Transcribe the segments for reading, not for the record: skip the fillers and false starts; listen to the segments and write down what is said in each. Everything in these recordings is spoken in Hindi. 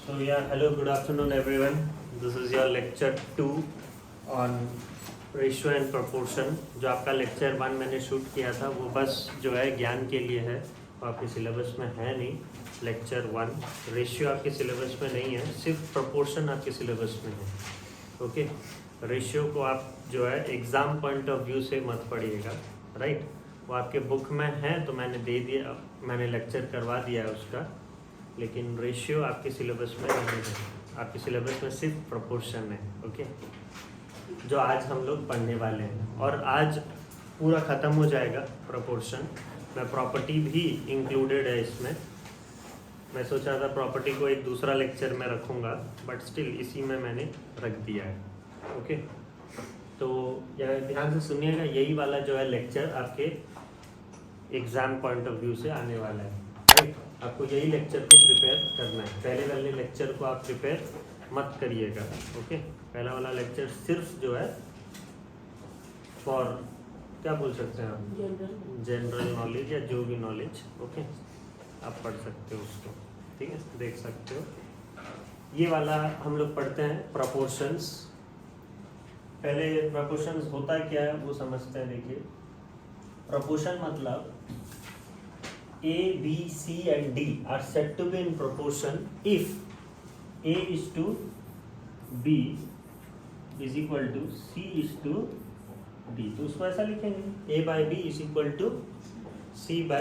So yeah, hello, good afternoon everyone. This is your lecture 2 on ratio and proportion. जो आपका lecture 1 मैंने शूट किया था वो बस जो है ज्ञान के लिए है, वो आपके सिलेबस में है नहीं. lecture 1 रेशियो आपके सिलेबस में नहीं है, सिर्फ proportion आपके सिलेबस में है. ओके, रेशियो को आप जो है एग्ज़ाम पॉइंट ऑफ व्यू से मत पढ़िएगा, राइट. वो आपके बुक में है तो मैंने दे दिया, मैंने लेक्चर करवा दिया है उसका, लेकिन रेशियो आपके सिलेबस में नहीं है. आपके सिलेबस में सिर्फ प्रोपोर्शन है. ओके, जो आज हम लोग पढ़ने वाले हैं और आज पूरा ख़त्म हो जाएगा प्रोपोर्शन में. प्रॉपर्टी भी इंक्लूडेड है इसमें. मैं सोच रहा था प्रॉपर्टी को एक दूसरा लेक्चर में रखूँगा, बट स्टिल इसी में मैंने रख दिया है. ओके, तो यह ध्यान से सुनिएगा, यही वाला जो है लेक्चर आपके एग्ज़ाम पॉइंट ऑफ व्यू से आने वाला है, राइट. आपको यही लेक्चर को प्रिपेयर करना है. पहले वाले लेक्चर को आप प्रिपेयर मत करिएगा. ओके, पहला वाला लेक्चर सिर्फ जो है फॉर क्या बोल सकते हैं आप, जनरल नॉलेज या जो भी नॉलेज. ओके, आप पढ़ सकते हो उसको, ठीक है, देख सकते हो. ये वाला हम लोग पढ़ते हैं प्रोपोर्शंस. पहले प्रोपोर्शंस होता क्या है वो समझते हैं. देखिए, प्रोपोर्शन मतलब A, B, C and D are said to be in proportion if A is to B is equal to C is to D. तो उसको ऐसा लिखेंगे, A by B is equal to C by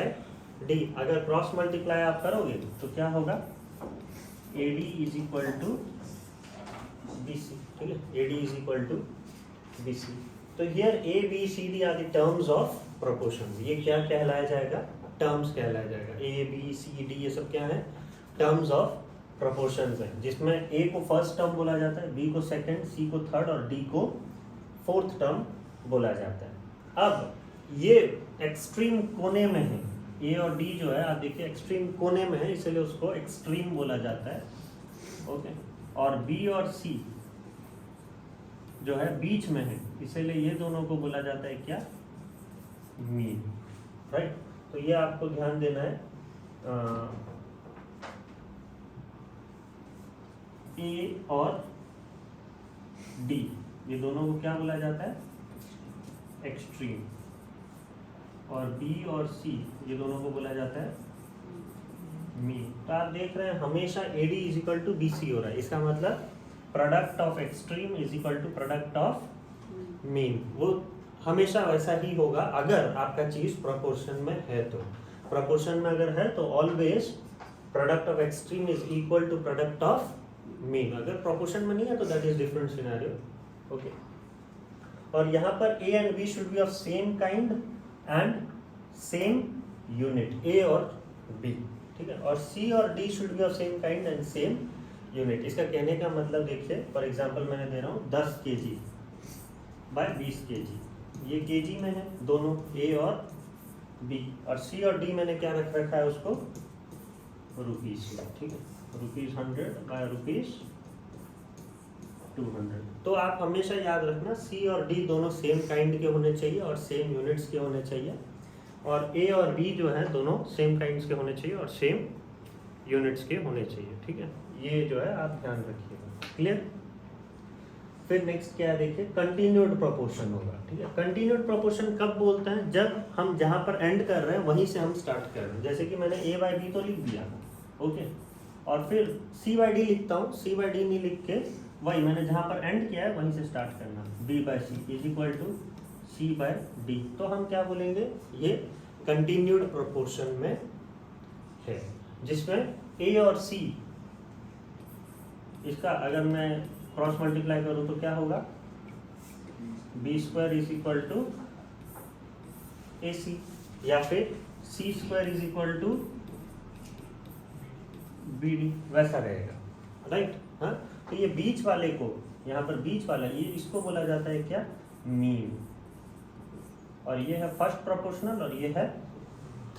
D. अगर क्रॉस मल्टीप्लाई आप करोगे तो क्या होगा, AD is equal to BC. ठीक है, AD is equal to BC. तो here A, B, C, D are the terms of proportion. ये क्या कहलाया जाएगा, टर्म्स कहलाया जाएगा. ए बी सी डी ये सब क्या है, टर्म्स ऑफ प्रोपोर्शंस हैं, जिसमें ए को फर्स्ट टर्म बोला जाता है, बी को सेकंड, सी को थर्ड और डी को फोर्थ टर्म बोला जाता है. अब ये एक्सट्रीम कोने में है, ए और डी जो है आप देखिए एक्सट्रीम कोने में है, इसलिए उसको एक्सट्रीम बोला जाता है. ओके, और बी और सी जो है बीच में है, इसलिए ये दोनों को बोला जाता है क्या, मीन, राइट. तो ये आपको ध्यान देना है. ए और डी ये दोनों को क्या बोला जाता है, एक्सट्रीम. और बी और सी ये दोनों को बोला जाता है मीन. तो आप देख रहे हैं हमेशा A D is equal to B C हो रहा है. इसका मतलब product of extreme is equal to product of mean. वो हमेशा वैसा ही होगा अगर आपका चीज प्रोपोर्शन में है. तो प्रोपोर्शन में अगर है तो always product of extreme is equal to product of mean. अगर प्रोपोर्शन में नहीं है तो that is different scenario. Okay, और यहाँ पर A and B should be of same kind and same unit, A और बी, ठीक है. और सी और D should be of same kind and same unit. इसका कहने का मतलब देखिए, फॉर एग्जाम्पल मैंने दे रहा हूँ 10 kg बाय 20 kg. ये केजी में है दोनों, ए और बी. और सी और डी मैंने क्या रख रखा है उसको, रुपीस में, ठीक है. ₹100 बाय ₹200. तो आप हमेशा याद रखना सी और डी दोनों सेम काइंड के होने चाहिए और सेम यूनिट्स के होने चाहिए. और ए और बी जो है दोनों सेम काइंड्स के होने चाहिए और सेम यूनिट्स के होने चाहिए, ठीक है. ये जो है आप ध्यान रखिएगा. क्लियर. फिर नेक्स्ट क्या है, देखिए कंटिन्यूड प्रोपोर्शन होगा, ठीक है. कंटिन्यूड प्रोपोर्शन कब बोलते हैं, जब हम जहाँ पर एंड कर रहे हैं वहीं से हम स्टार्ट कर रहे हैं. जैसे कि मैंने ए बाई बी तो लिख दिया, ओके, और फिर सी बाई डी लिखता हूँ. सी बाई डी नहीं लिख के वही मैंने जहाँ पर एंड किया है वहीं से स्टार्ट करना. B by C is equal to C by D. तो हम क्या बोलेंगे, ये कंटिन्यूड प्रोपोर्शन में है, जिसमें ए और सी इसका अगर मैं क्रॉस मल्टीप्लाई करूँ तो क्या होगा, B square is equal to A C, या फिर C square is equal to B D, वैसा रहेगा, राइट. हाँ, तो ये बीच वाले को, यहाँ पर बीच वाला ये इसको बोला जाता है क्या, मीन. और ये है फर्स्ट प्रोपोर्शनल और ये है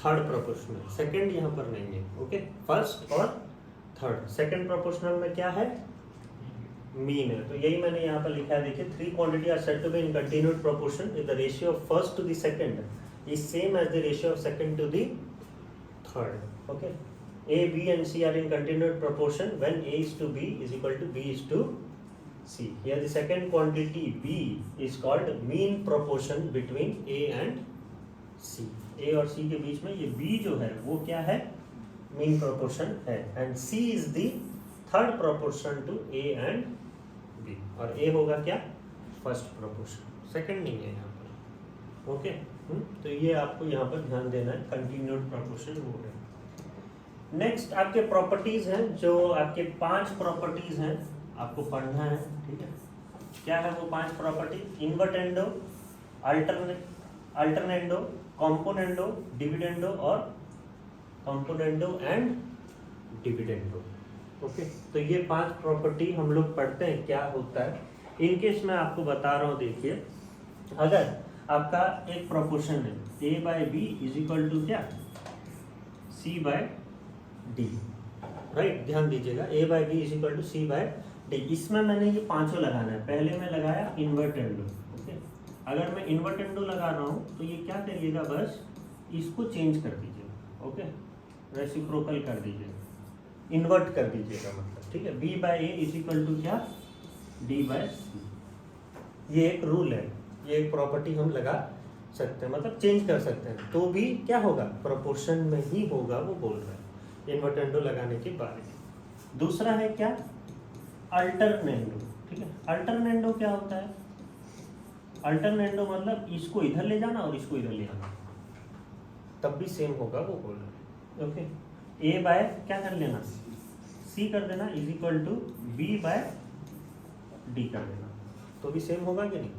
थर्ड प्रोपोर्शनल. सेकंड यहाँ पर नहीं है. ओके, फर्स्ट और थर्ड. सेकंड प्रोपोर्शनल में क्या है, मीन है. तो यही मैंने यहाँ पर लिखा है, देखिए 3 quantity are said to be in continued proportion if the ratio of first to the second is same as the ratio of second to the third. Okay, A, B and C are in continued proportion when A is to B is equal to B is to C. Here the second quantity B is called mean proportion between A and C. A और C के बीच में ये B जो है वो क्या है, mean proportion है, and C is the third proportion to A and B. और A होगा क्या, first proportion, second नहीं है यहाँ पर. ओके तो ये आपको यहाँ पर ध्यान देना है, continued proportion वो है. नेक्स्ट आपके प्रॉपर्टीज हैं, जो आपके 5 प्रॉपर्टीज हैं आपको पढ़ना है. ठीक है, क्या है वो 5 property? Invertendo, alternendo, componendo, dividendo और कॉम्पोनेंडो एंड डिविडेंडो. ओके, तो ये 5 प्रॉपर्टी हम लोग पढ़ते हैं क्या होता है. इनकेस मैं आपको बता रहा हूँ, देखिए अगर आपका एक प्रोपोर्शन है A by B is equal to क्या, C बाय D, राइट. ध्यान दीजिएगा, A by B is equal to C by D. इसमें मैंने ये पांचों लगाना है. पहले मैं लगाया इन्वर्टेंडो. ओके, अगर मैं इन्वर्टेंडो लगा रहा हूँ तो ये क्या करिएगा, बस इसको चेंज कर दीजिएगा. ओके, रेसिप्रोकल कर दीजिएगा, इन्वर्ट कर दीजिएगा मतलब. ठीक है, B by A is equal to क्या, D बाय C. ये एक रूल है, ये एक प्रॉपर्टी हम लगा सकते हैं, मतलब चेंज कर सकते हैं. तो भी क्या होगा, प्रोपोर्शन में ही होगा, वो बोल रहा है इन्वर्टेंडो लगाने के बाद. दूसरा है क्या, अल्टरनेंडो. ठीक है, अल्टरनेंडो क्या होता है, अल्टरनेंडो मतलब इसको इधर ले जाना और इसको इधर ले आना, तब भी सेम होगा, वो बोल रहे हैं. ओके, A बाय क्या कर लेना, C कर देना is equal to B by D कर देना, तो भी सेम होगा कि नहीं,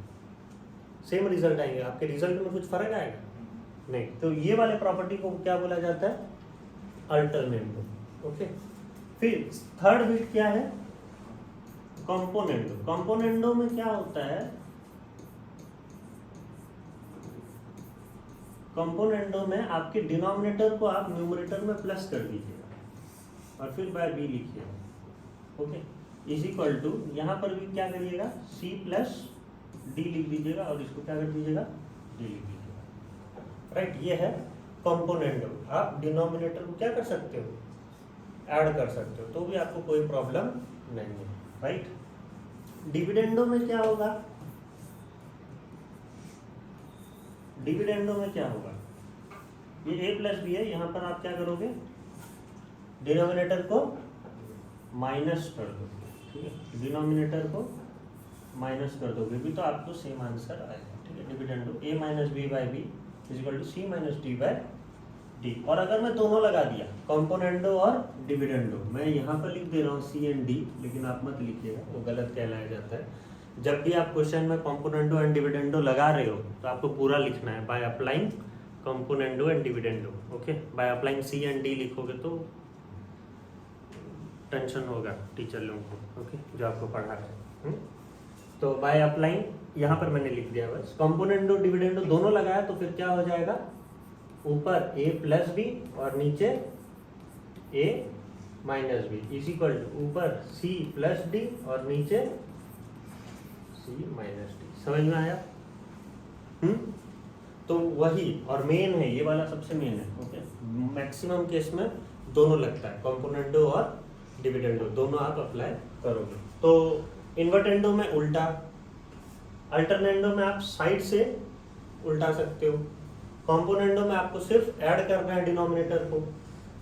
सेम रिजल्ट आएंगे. आपके रिजल्ट में कुछ फर्क आएगा नहीं. तो ये वाले प्रॉपर्टी को क्या बोला जाता है, अल्टरनेंडो. ओके, फिर थर्ड बिट क्या है, कॉम्पोनेंडो. कॉम्पोनेंडो में क्या होता है, कॉम्पोनेंडो में आपके डिनोमिनेटर को आप न्यूमरेटर में प्लस कर दीजिएगा और फिर बाय बी लिखिएगा. ओके, इज इक्वल टू यहाँ पर भी क्या करिएगा, C प्लस D लिख दीजिएगा और इसको क्या कर दीजिएगा, D लिख दीजिएगा. राइट, ये है कॉम्पोनेंडो. आप डिनोमिनेटर को क्या कर सकते हो, ऐड कर सकते हो, तो भी आपको कोई प्रॉब्लम नहीं है. राइट, डिविडेंडो में क्या होगा, डिविडेंडो में क्या होगा, ये A प्लस बी है, यहाँ पर आप क्या करोगे, डिनोमिनेटर को माइनस कर दोगे. ठीक है, डिनोमिनेटर को माइनस कर दोगे भी तो आपको सेम आंसर आएगा. ठीक है, dividendo A minus B by B is equal to C minus D by D. और अगर मैं दोनों लगा दिया, कॉम्पोनेंडो और डिविडेंडो, मैं यहाँ पर लिख दे रहा हूँ C एंड D, लेकिन आप मत लिखिएगा, वो गलत कहलाया जाता है. जब भी आप क्वेश्चन में कॉम्पोनेंडो एंड डिविडेंडो लगा रहे हो तो आपको पूरा लिखना है, by applying componendo and dividendo. Okay, by applying C and D लिखोगे तो टेंशन होगा टीचर लोगों को. ओके, जो आपको पढ़ा रहे हैं. तो बाय अप्लाइंग यहाँ पर मैंने लिख दिया, बस कॉम्पोनेंडो डिविडेंडो दोनों लगाया तो फिर क्या हो जाएगा, ऊपर A प्लस बी और नीचे A minus B is equal to ऊपर C प्लस D और नीचे C माइनस D. समझ में आया? तो वही, और मेन है ये वाला, सबसे मेन है. ओके, मैक्सिमम केस में दोनों लगता है, कॉम्पोनेंडो और डिविडेंडो दोनों आप अप्लाई करोगे. तो इन्वर्टेंडो में उल्टा, अल्टरनेंडो में आप साइड से उल्टा सकते हो, कॉम्पोनेंडो में आपको सिर्फ ऐड करना है डिनोमिनेटर को,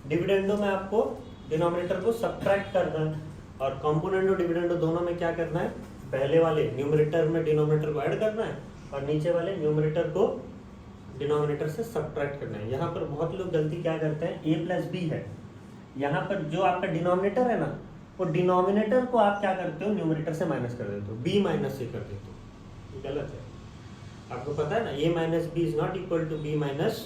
डिविडेंडो में आपको डिनोमिनेटर को सब्ट्रैक्ट करना है, और कॉम्पोनेंडो डिविडेंडो दोनों में क्या करना है, पहले वाले न्यूमरेटर में डिनोमिनेटर को ऐड करना है और नीचे वाले न्यूमरेटर को डिनोमिनेटर से सब्ट्रैक्ट करना है. यहाँ पर बहुत लोग गलती क्या करते हैं, A प्लस बी है, यहाँ पर जो आपका डिनोमिनेटर है ना, वो डिनोमिनेटर को आप क्या करते हो, न्यूमरेटर से माइनस कर देते हो, B माइनस से कर देते हो. गलत है, आपको पता है ना, A minus B is not equal to B minus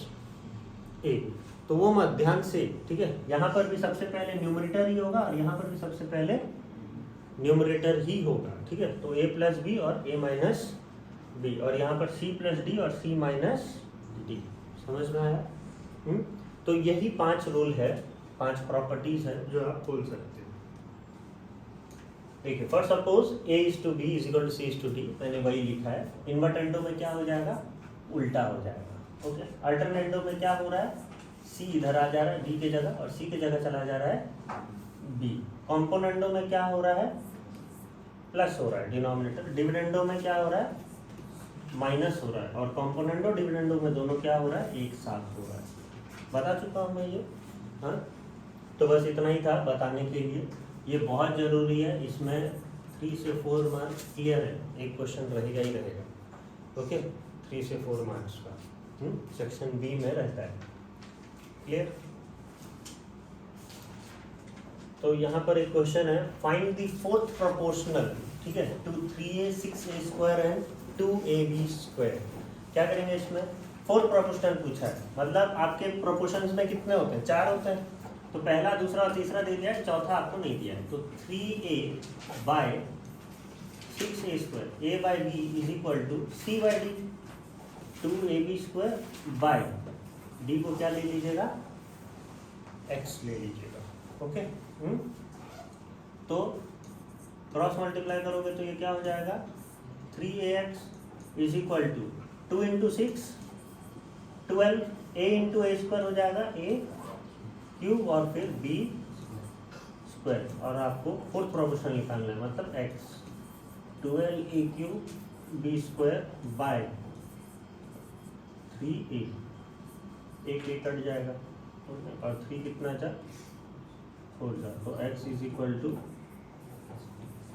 A. तो वो मत, ध्यान से. ठीक है, यहाँ पर भी सबसे पहले न्यूमरेटर ही होगा और यहाँ पर भी सबसे पहले न्यूमरेटर ही होगा. ठीक है, तो A प्लस बी और A माइनस बी, और यहाँ पर C प्लस डी और C माइनस डी. समझ में आया? तो यही 5 रूल है, 5 प्रॉपर्टीज है जो आप बोल सकते हैं. देखिए, for suppose A is to B is equal to C is to D, मैंने वही लिखा है. इन्वर्टेंडो में क्या हो जाएगा, उल्टा हो जाएगा. ओके, अल्टरनेंडो में क्या हो रहा है, सी इधर आ जा रहा है डी के जगह और सी के जगह चला जा रहा है बी। कॉम्पोनेंडो में क्या हो रहा है, प्लस हो रहा है डिनोमिनेटर, डिविडेंडो में क्या हो रहा है, माइनस हो रहा है, और कॉम्पोनेंडो डिविडेंडो में दोनों क्या हो रहा है, एक साथ हो रहा है। बता चुका हूँ मैं ये, हाँ। तो बस इतना ही था बताने के लिए, ये बहुत ज़रूरी है, इसमें 3 से 4 मार्क्स क्लियर है, एक क्वेश्चन रहेगा ही रहेगा। ओके, 3 से 4 मार्क्स का सेक्शन बी में रहता है, क्लियर। तो यहाँ पर एक क्वेश्चन है, फाइंड द फोर्थ प्रोपोर्शनल, ठीक है, to 3a 6a square and 2ab square. क्या करेंगे इसमें, फोर्थ प्रोपोर्शनल पूछा है, मतलब आपके प्रोपोर्शंस में कितने होते हैं, 4 होते हैं। तो पहला दूसरा और तीसरा दे दिया है, चौथा आपको नहीं दिया है। तो 3a by 6a square, a by b is equal to c by d, 2ab square by d को क्या ले लीजिएगा, x ले लीजिएगा। ओके, तो क्रॉस मल्टीप्लाई करोगे तो ये क्या हो जाएगा, 3ax is equal to 2 into 6 12, a into a square हो जाएगा a क्यूब और फिर b स्क्वायर, और आपको फोर्थ प्रोपोर्शनल निकालना है, मतलब x 12a cube b square by 3a, एक कट जाएगा और 3 कितना जा 4 जा, तो x is equal to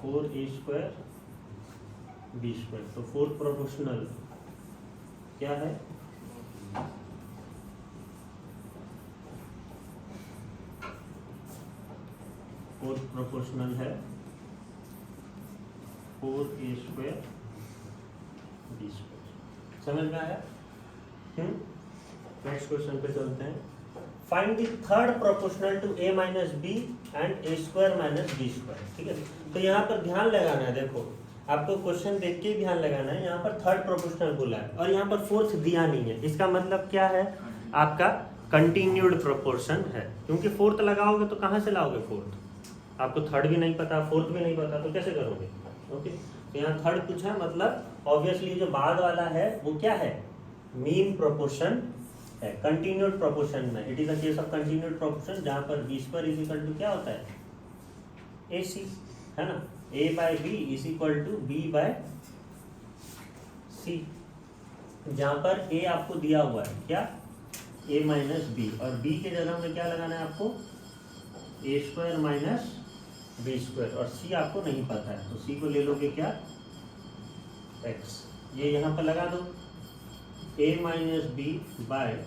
4a square b square. तो फोर्थ प्रोपोर्शनल क्या है, फोर्थ प्रोपोर्शनल है 4a स्क्वायर b स्क्वायर। समझ में आया? नेक्स्ट क्वेश्चन पे चलते हैं। Find the third proportional to a minus B and a square minus b square. ठीक है, तो यहाँ पर ध्यान लगाना है, देखो आपको क्वेश्चन देख के ध्यान लगाना है, यहाँ पर थर्ड प्रोपोर्शनल बोला है और यहाँ पर फोर्थ दिया नहीं है, इसका मतलब क्या है, आपका कंटिन्यूड प्रोपोर्शन है, क्योंकि फोर्थ लगाओगे तो कहाँ से लाओगे फोर्थ, आपको थर्ड भी नहीं पता फोर्थ भी नहीं पता, तो कैसे करोगे। ओके, तो यहाँ थर्ड पूछा है, मतलब ऑब्वियसली जो बाद वाला है वो क्या है, मीन प्रोपोर्शन है, कंटिन्यूड प्रोपोर्शन में। It is a case of continued proportion जहाँ पर B square is equal to क्या होता है, ए सी, है ना, a by B is equal to B by C, जहाँ पर a आपको दिया हुआ है क्या, a माइनस बी, और b के जगह में क्या लगाना है आपको, a square minus B square, और c आपको नहीं पता है, तो c को ले लोगे क्या, x, ये यहाँ पर लगा दो, a minus B by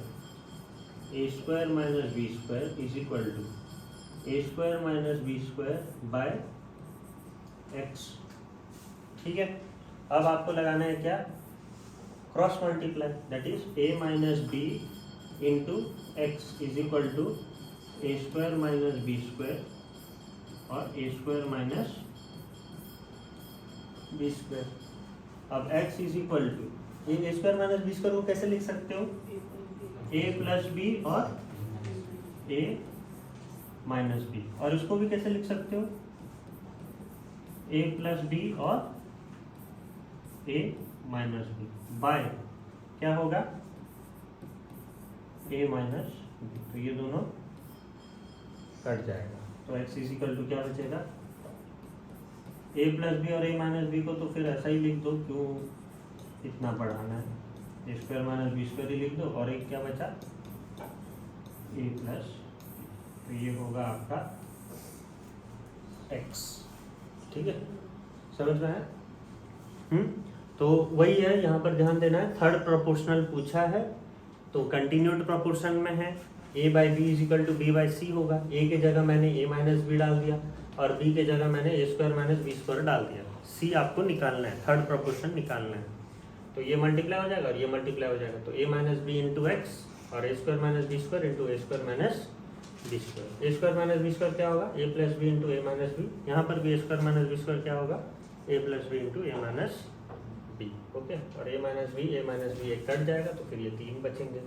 A square minus B square is equal to A square minus B square by x। ठीक है, अब आपको लगाना है क्या, cross multiply, that is a minus B into X is equal to A square minus B square और A square minus B square. अब x इज इक्वल टू, ये A square minus B square को कैसे लिख सकते हो, a प्लस बी और a माइनस बी, और इसको भी कैसे लिख सकते हो, a प्लस बी और a माइनस बी बाय क्या होगा, a माइनस बी, तो ये दोनों कट जाएगा, तो x इज इक्वल टू क्या बचेगा, a प्लस बी और a माइनस बी को तो फिर ऐसा ही लिख दो, क्यों इतना बढ़ाना है, ए स्क्वायर माइनस बी स्क्वायर ही लिख दो, और एक क्या बचा, a प्लस, तो ये होगा आपका x। ठीक है, समझ में है? तो वही है, यहाँ पर ध्यान देना है, थर्ड प्रोपोर्शनल पूछा है तो कंटिन्यूड प्रोपोर्शन में है, a by B is equal to B by C होगा, a के जगह मैंने a माइनस बी डाल दिया और b के जगह मैंने ए स्क्वायर माइनस बी स्क्वायर डाल दिया, c आपको निकालना है, थर्ड प्रोपोर्शन निकालना है, तो ये मल्टीप्लाई हो जाएगा और ये मल्टीप्लाई हो जाएगा, तो a minus B into X और A square minus B square into A square minus B square. A square minus B square क्या होगा, A plus B into A minus B, यहाँ पर भी A square minus B square क्या होगा, A plus B into A minus B. Okay, और ए माइनस बी एक कट जाएगा, तो फिर ये 3 बचेंगे,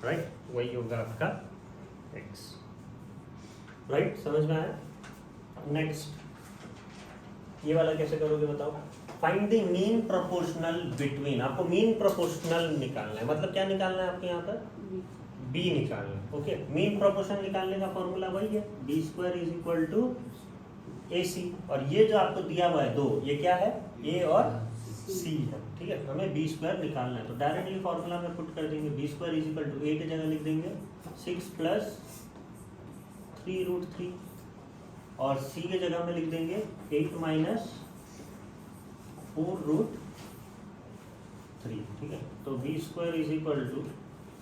राइट, वही होगा आपका x, राइट, समझ में आया। नेक्स्ट ये वाला कैसे करोगे बताओ, find the mean proportional between, आपको मीन प्रोपोर्शनल निकालना है, मतलब क्या निकालना है आपको यहाँ पर, बी निकालना। ओके, मीन प्रोपोर्शन निकालने का फॉर्मूला वही है, B square is equal to A C. और ये जो आपको दिया हुआ है 2, ये क्या है, ए और सी है। ठीक है, हमें बी स्क्वायर निकालना है, तो डायरेक्टली फॉर्मूला में पुट कर देंगे, B square is equal to A की जगह लिख देंगे 6 प्लस 3√3 और सी के जगह में लिख देंगे 8 माइनस 4√3। ठीक है, तो B square is equal to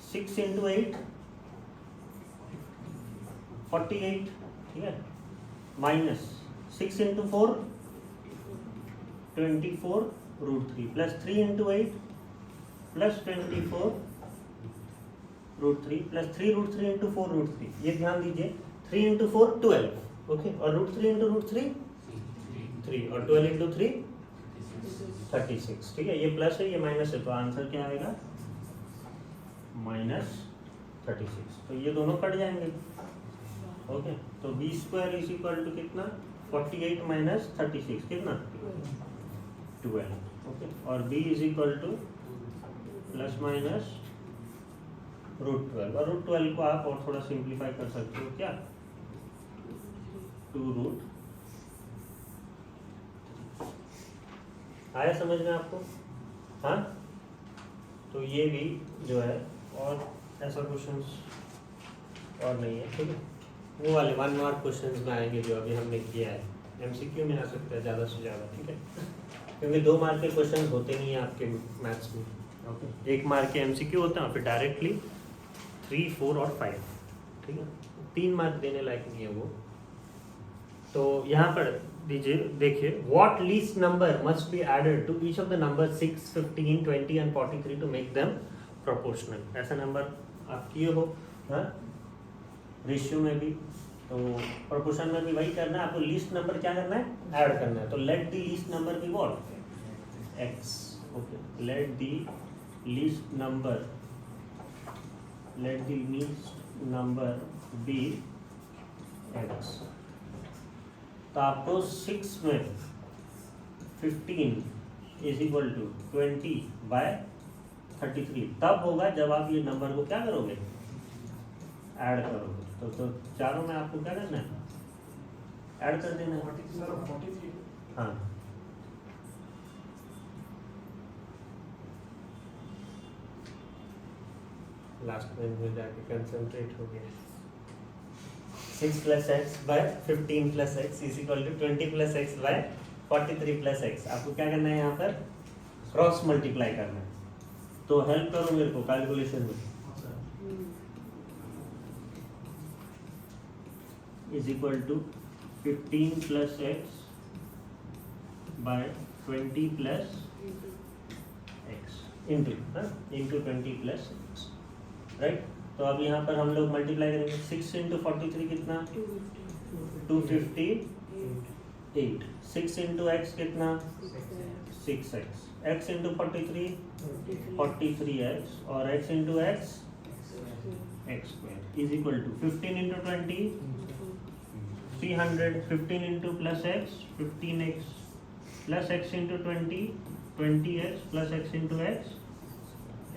6 into 8 48। ठीक है, minus 6 into 4 24√3 plus 3 into 8 plus 24√3 plus 3√3 into 4√3। ये ध्यान दीजिए, 3 इंटू 4 12। ओके, और √3 इंटू √3 3 और 12 इंटू 3 36। ठीक है, ये प्लस है ये माइनस है, तो आंसर क्या आएगा -36। तो ये दोनों कट जाएंगे। ओके, तो B square is equal to कितना, 48 माइनस 36 कितना 12। ओके, और B is equal to plus minus √12, और √12 को आप और थोड़ा सिंप्लीफाई कर सकते हो, क्या 2√। आया समझ में आपको? हाँ, तो ये भी जो है, और ऐसा क्वेश्चंस और नहीं है। ठीक है, वो वाले 1 मार्क क्वेश्चंस में आएंगे जो अभी हमने किया है, एमसीक्यू में आ सकता है ज़्यादा से ज़्यादा। ठीक है, क्योंकि 2 मार्क के क्वेश्चन होते नहीं हैं आपके मैथ्स में। ओके, 1 मार्क के एमसीक्यू होते हैं, फिर डायरेक्टली 3, 4 और 5। ठीक है, 3 मार्क देने लायक नहीं है वो। तो यहाँ पर दीजिए, देखिए, what least number must be added to each of the number 6, 15, 20 and 43 to make them proportional. ऐसा नंबर आप किए हो, हाँ, रेशियो में भी, तो प्रोपोर्शन में भी वही करना है आपको। लीस्ट नंबर क्या करना है, ऐड करना है। तो let the least number be what, x। Okay, let the least number be x। तो आपको 6 में 15 इज इक्वल टू 20/33 तब होगा जब आप ये नंबर को क्या करोगे, ऐड करोगे। तो चारों में आपको क्या करना है, ऐड कर देना है। हाँ, लास्ट में जाके कंसंट्रेट हो गया। 6 plus X by 15 plus X is equal to 20 plus X by 43 plus X. आपको क्या करना है, यहाँ पर क्रॉस मल्टीप्लाई करना है। तो हेल्प करो मेरे को कैलकुलेशन में। Is equal to 15 plus X by 20 plus X into 20 plus X, right. तो अब यहाँ पर हम लोग मल्टीप्लाई करेंगे। 6 इंटू 43 कितना, 258। 6 इंटू एक्स कितना, 6x। x इंटू 43 43x, और x into X X square is equal to 15 into 20 300। 15 into plus X 15x plus x into 20 20x plus x into X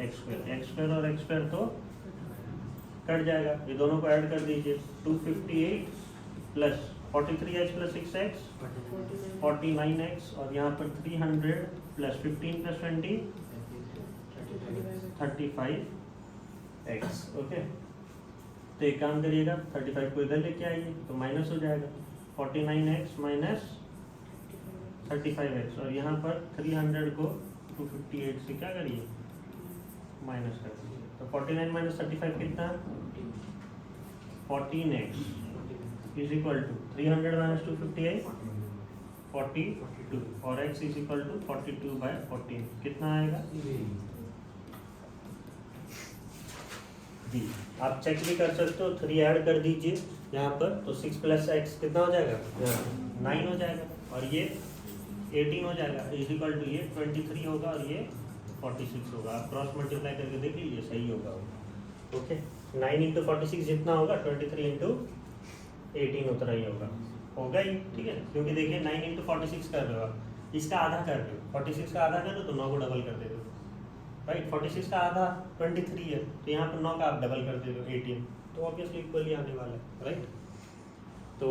X square और एक्स स्क्वायर तो कट जाएगा। ये दोनों को ऐड कर दीजिए। 258 plus 43h plus 6x 49x, और यहाँ पर 300 प्लस 15 प्लस 20 35x। ओके, तो एक काम करिएगा, 35 को इधर लेके आइए तो माइनस हो जाएगा। 49x माइनस 35x, और यहाँ पर 300 को 258 से क्या करिए, माइनस कर दीजिए। तो 49 माइनस 35 कितना, 14x is equal to 300 minus 258 42, और x इज इक्वल टू 42/14 कितना आएगा, जी। आप चेक भी कर सकते हो, 3 ऐड कर दीजिए यहाँ पर, तो 6 प्लस एक्स कितना हो जाएगा, 9 हो जाएगा, और ये 18 हो जाएगा। इज इक्वल टू ये 23 होगा और ये 46 होगा। आप क्रॉस मल्टीप्लाई करके देख लीजिए, सही होगा। ओके, 9 इंटू 46 जितना होगा 23 इंटू 18 उतना ही होगा ही। ठीक है, क्योंकि देखिए 9 इंटू 46 कर रहे हो आप, इसका आधा कर रहे हो, 46 का आधा कर रहे हो तो 9 को डबल कर दे रहे हो। राइट। 46 का आधा 23 है, तो यहाँ पर 9 का आप डबल कर दे रहे हो 18, तो ऑब्वियसली इक्वली आने वाला है, राइट। तो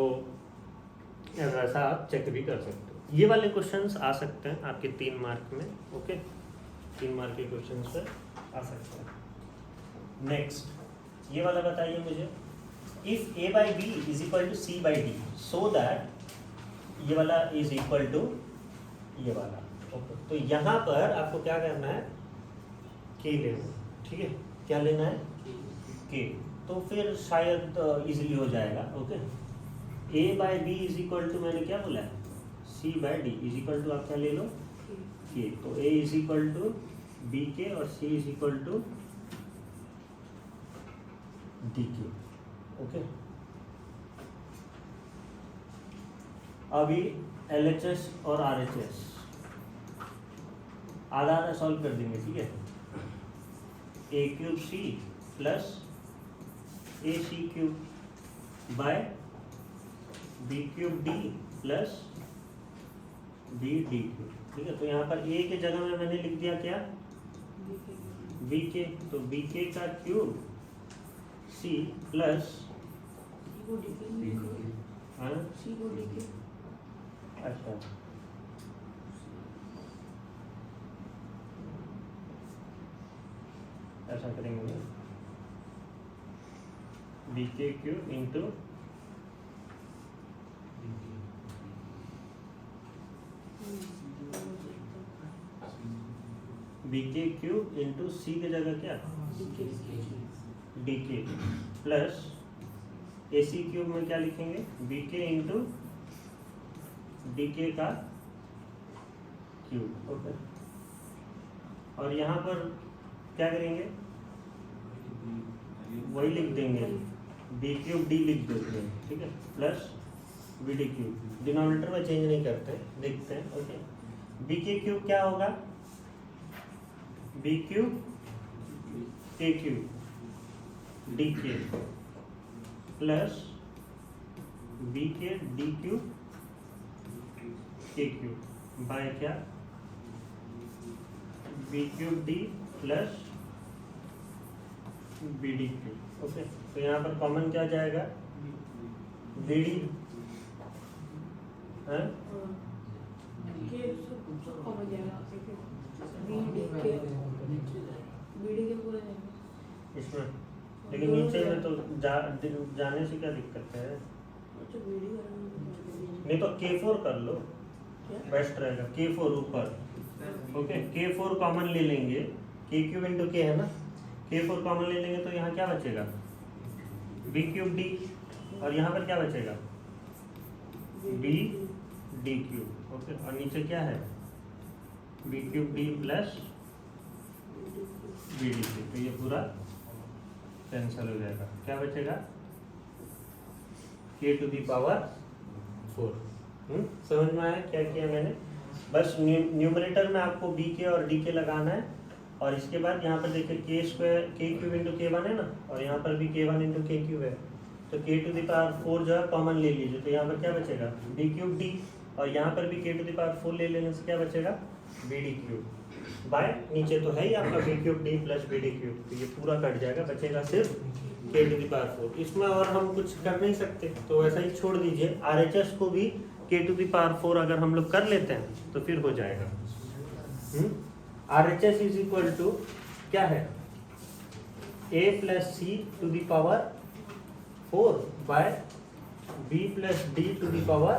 ऐसा आप चेक भी कर सकते हो। ये वाले क्वेश्चंस आ सकते हैं आपके 3 मार्क में, ओके, 3 मार्क के क्वेश्चंस पे आ सकते हैं। नेक्स्ट ये वाला बताइए मुझे, if a by b is equal to c by d so that ये वाला इज इक्वल टू ये वाला, ओके। तो यहाँ पर आपको क्या करना है, k लेना, ठीक है। क्या लेना है, k, तो फिर शायद इजीली हो जाएगा, okay. a by b is equal to, मैंने क्या बोला है, c by d is equal to आप क्या ले लो, k। तो a is equal to B K और c is equal to D K, okay. अभी LHS और RHS आधा आधा सॉल्व कर देंगे, ठीक है। a cube c plus A C cube by B cube D plus B D cube, ठीक है। तो यहाँ पर a के जगह में मैंने लिख दिया क्या, बी के, तो बी के का क्यूब c प्लस अच्छा ऐसा करेंगे, बी के क्यूब इंटू बी के क्यूब इंटू सी की जगह क्या, डी के प्लस ए सी क्यूब में क्या लिखेंगे, बी के इंटू डी के का क्यूब, ओके। और यहाँ पर क्या करेंगे, वही लिख देंगे, बी क्यूब डी लिख देते हैं, ठीक है, plus B D cube. Denominator में चेंज नहीं करते, लिखते हैं, ओके। बी के क्यूब क्या होगा, B cube A cube D के प्लस बी के D cube A cube by क्या, B cube D plus B D cube, okay. तो यहाँ पर कॉमन क्या जाएगा, बी डी है, इसमें, लेकिन नीचे में तो जाने से क्या दिक्कत है, नहीं तो K4 कर लो, बेस्ट रहेगा, K4 ऊपर, ओके। K4 कॉमन ले लेंगे, K क्यूब इंटू K है ना, K4 कॉमन ले लेंगे तो यहाँ क्या बचेगा, बी क्यूब डी, और यहाँ पर क्या बचेगा, बी डी क्यूब, ओके। और नीचे क्या है, B cube D plus B D cube, तो ये पूरा कैंसिल हो जाएगा, क्या बचेगा, k टू दी पावर 4। समझ में आया क्या किया मैंने, बस न्यूमरेटर में आपको बी के और डी के लगाना है, और इसके बाद यहाँ पर देखिए के स्क्वायर के क्यूब इंटू के वन है ना, और यहाँ पर भी के वन इंटू के क्यूब है, तो के टू दी पावर 4 जो है कॉमन ले लीजिए, तो यहाँ पर क्या बचेगा, बी क्यूब डी, और यहाँ पर भी के टू दी पावर 4 ले लेने से क्या बचेगा, बी डी क्यूब बाय, नीचे तो है ही आपका B cube D plus B D cube, तो ये पूरा कट जाएगा, बचेगा सिर्फ के टू दी पावर 4। इसमें और हम कुछ कर नहीं सकते, तो ऐसा ही छोड़ दीजिए। RHS को भी के टू दी पावर 4 अगर हम लोग कर लेते हैं तो फिर हो जाएगा। RHS इज इक्वल टू क्या है, a plus C to the power 4 by b plus D to the power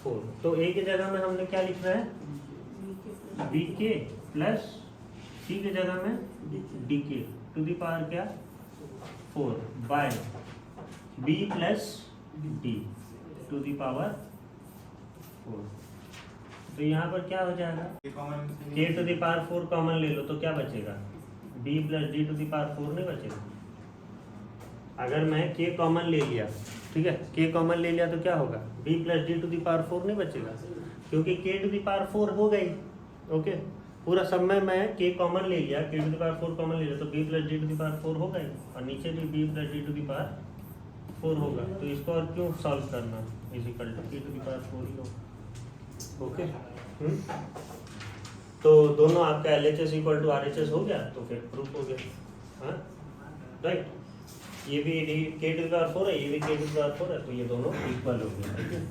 4। तो a की जगह में हमने क्या लिखना है, बी के प्लस सी की जगह में डी के टू दी पावर क्या 4 by B plus D to the power 4। तो यहाँ पर क्या हो जाएगा, k to the power 4 common ले लो तो क्या बचेगा, b plus D to the power 4 नहीं बचेगा। अगर मैं k कॉमन ले लिया, ठीक है, k कॉमन ले लिया तो क्या होगा, b plus D to the power 4 नहीं बचेगा, क्योंकि k टू दी पावर 4 हो गई, ओके। पूरा सब में मैं k कॉमन ले लिया, k to the power 4 common ले लिया, तो b plus D to the power 4 हो गई, और नीचे भी b plus D to the power 4 होगा। तो इसको और क्यों सॉल्व करना, is equal to k to the power 4 ही होगा, ओके। तो दोनों आपका LHS इक्वल टू RHS हो गया, तो फिर प्रूफ हो गया। हाँ राइट, ये भी k टू द पावर 4 है, ये भी k टू द पावर 4 है, तो ये दोनों इक्वल हो गए। ठीक है,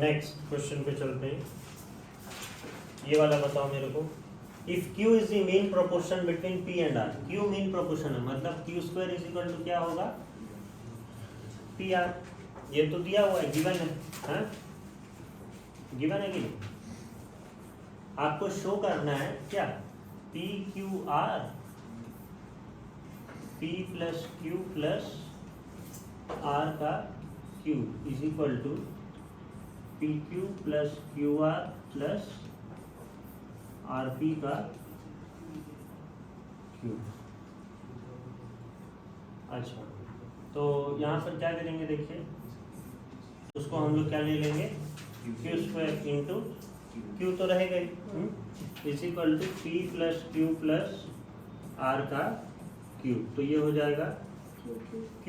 नेक्स्ट क्वेश्चन पे चलते हैं। ये वाला बताओ मेरे को, if Q is the mean proportion between P and R। Q mean proportion है, मतलब Q square is equal to क्या होगा, PR। ये तो दिया हुआ है, गिवन है, हाँ गिवन है कि नहीं? आपको शो करना है क्या, PQR, P plus Q plus R का Q is equal to PQ plus QR plus RP का Q। अच्छा, तो यहाँ पर क्या करेंगे, देखिए उसको हम लोग क्या ले लेंगे, Q स्क्वायर इंटू Q तो रहेगा ही, is equal to P plus Q plus R का Q। तो ये हो जाएगा Q,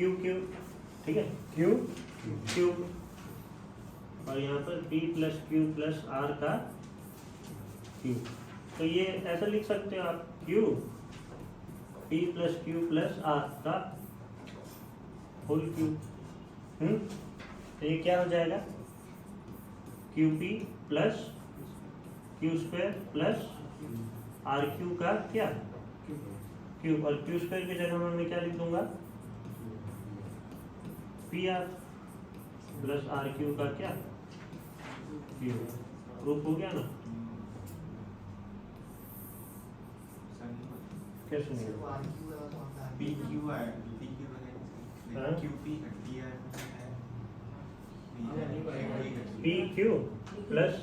ठीक है, Q, और यहाँ पर P plus Q plus R का Q। तो ये ऐसा लिख सकते हो आप, Q P plus Q plus R का होल Q। तो ये क्या हो जाएगा, QP plus Q square plus RQ का क्या Q, और Q स्क्वायर की जगह में मैं क्या लिख दूंगा, PR प्लस RQ का क्या Q। प्रूफ हो गया ना? कैसे नहीं, PQ plus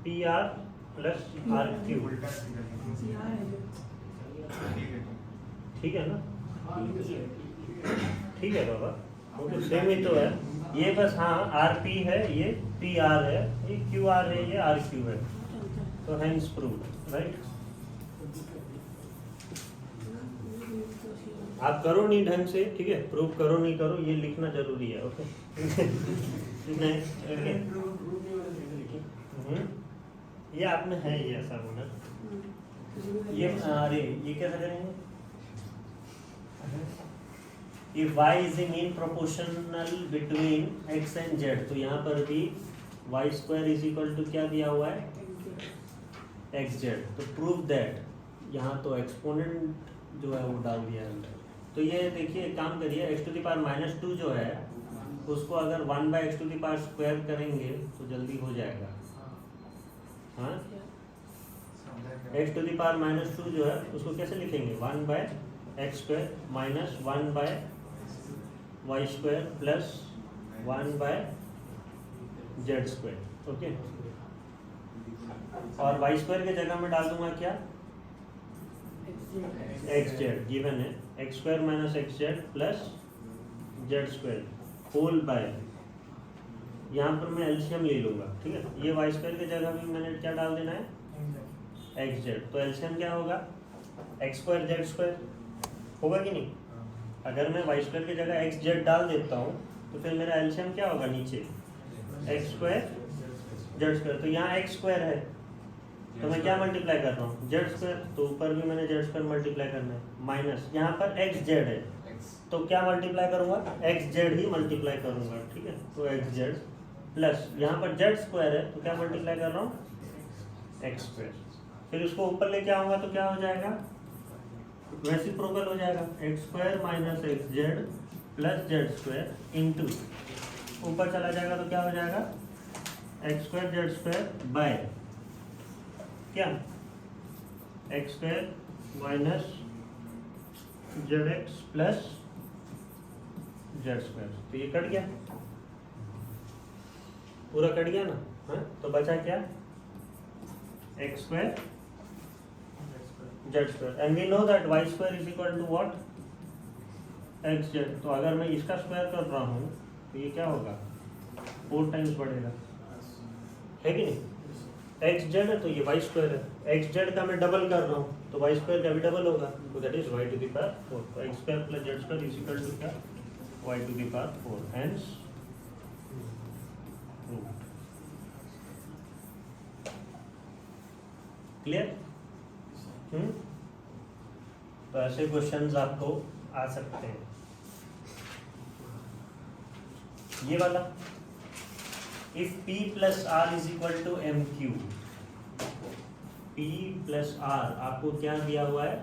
PR plus RQ, ठीक है ना? ठीक है बाबा, वो तो सेम ही तो है, ये बस हाँ RP है, ये PR है, ये QR है, ये RQ है, तो हेंस प्रूफ। राइट, आप करो नहीं ढंग से, ठीक है, प्रूफ करो नहीं करो, ये लिखना जरूरी है। ओके ये आपने है, ये ऐसा होना, ये अरे ये कैसे करेंगे, if y is the mean proportional between x and z, तो यहाँ पर भी y square is equal to क्या दिया हुआ है, xz। तो प्रूव दैट, यहाँ तो एक्सपोनेंट जो है वो डाल दिया है। तो ये देखिए, काम करिए, x टू द पावर -2 जो है उसको अगर 1/x to the power square करेंगे तो जल्दी हो जाएगा। हाँ, x टू द पावर -2 जो है उसको कैसे लिखेंगे, 1/x square minus 1/y square plus 1/z square. Okay, और y स्क्वायर के जगह में डाल दूंगा क्या, xz गिवन है, x square minus xz plus z square whole by, यहाँ पर मैं एलसीएम ले लूंगा। ठीक है, ये y स्क्वायर की जगह भी मैंने क्या डाल देना है, xz। तो एलसीएम क्या होगा, x स्क्वायर z स्क्वायर होगा कि नहीं? अगर मैं y स्क्वायर की जगह xz डाल देता हूँ तो फिर मेरा एलसीएम क्या होगा, नीचे x स्क्वायर z स्क्वायर। तो यहाँ x स्क्वायर है तो मैं क्या मल्टीप्लाई कर रहा हूँ, z स्क्वायर, तो ऊपर भी मैंने z स्क्वायर मल्टीप्लाई करना है, माइनस यहाँ पर xz है तो क्या मल्टीप्लाई करूंगा, xz ही मल्टीप्लाई करूंगा। ठीक है, तो xz प्लस यहाँ पर z स्क्वायर है तो क्या मल्टीप्लाई कर रहा हूँ, x स्क्वायर। फिर उसको ऊपर लेके आऊंगा तो क्या हो जाएगा, रेसिप्रोकल हो जाएगा, x square minus xz plus z square into, ऊपर चला जाएगा तो क्या हो जाएगा, x square z square by क्या, x square minus zx plus z square. तो ये कट गया, पूरा कट गया ना। हाँ, तो बचा क्या, x square z square, and we know that y square is equal to what, xz। तो अगर मैं इसका स्क्वायर कर रहा हूँ तो ये क्या होगा, 4 टाइम्स बढ़ेगा, है कि नहीं? xz है तो ये y स्क्वायर है, xz का मैं डबल कर रहा हूँ तो y स्क्वायर का भी डबल होगा, तो that is y to the power 4। तो x square plus z square is equal to क्या, y to the power 4, hence clear? तो ऐसे क्वेश्चंस आपको आ सकते हैं। ये वाला if P plus r is equal to m q, P plus r आपको क्या दिया हुआ है?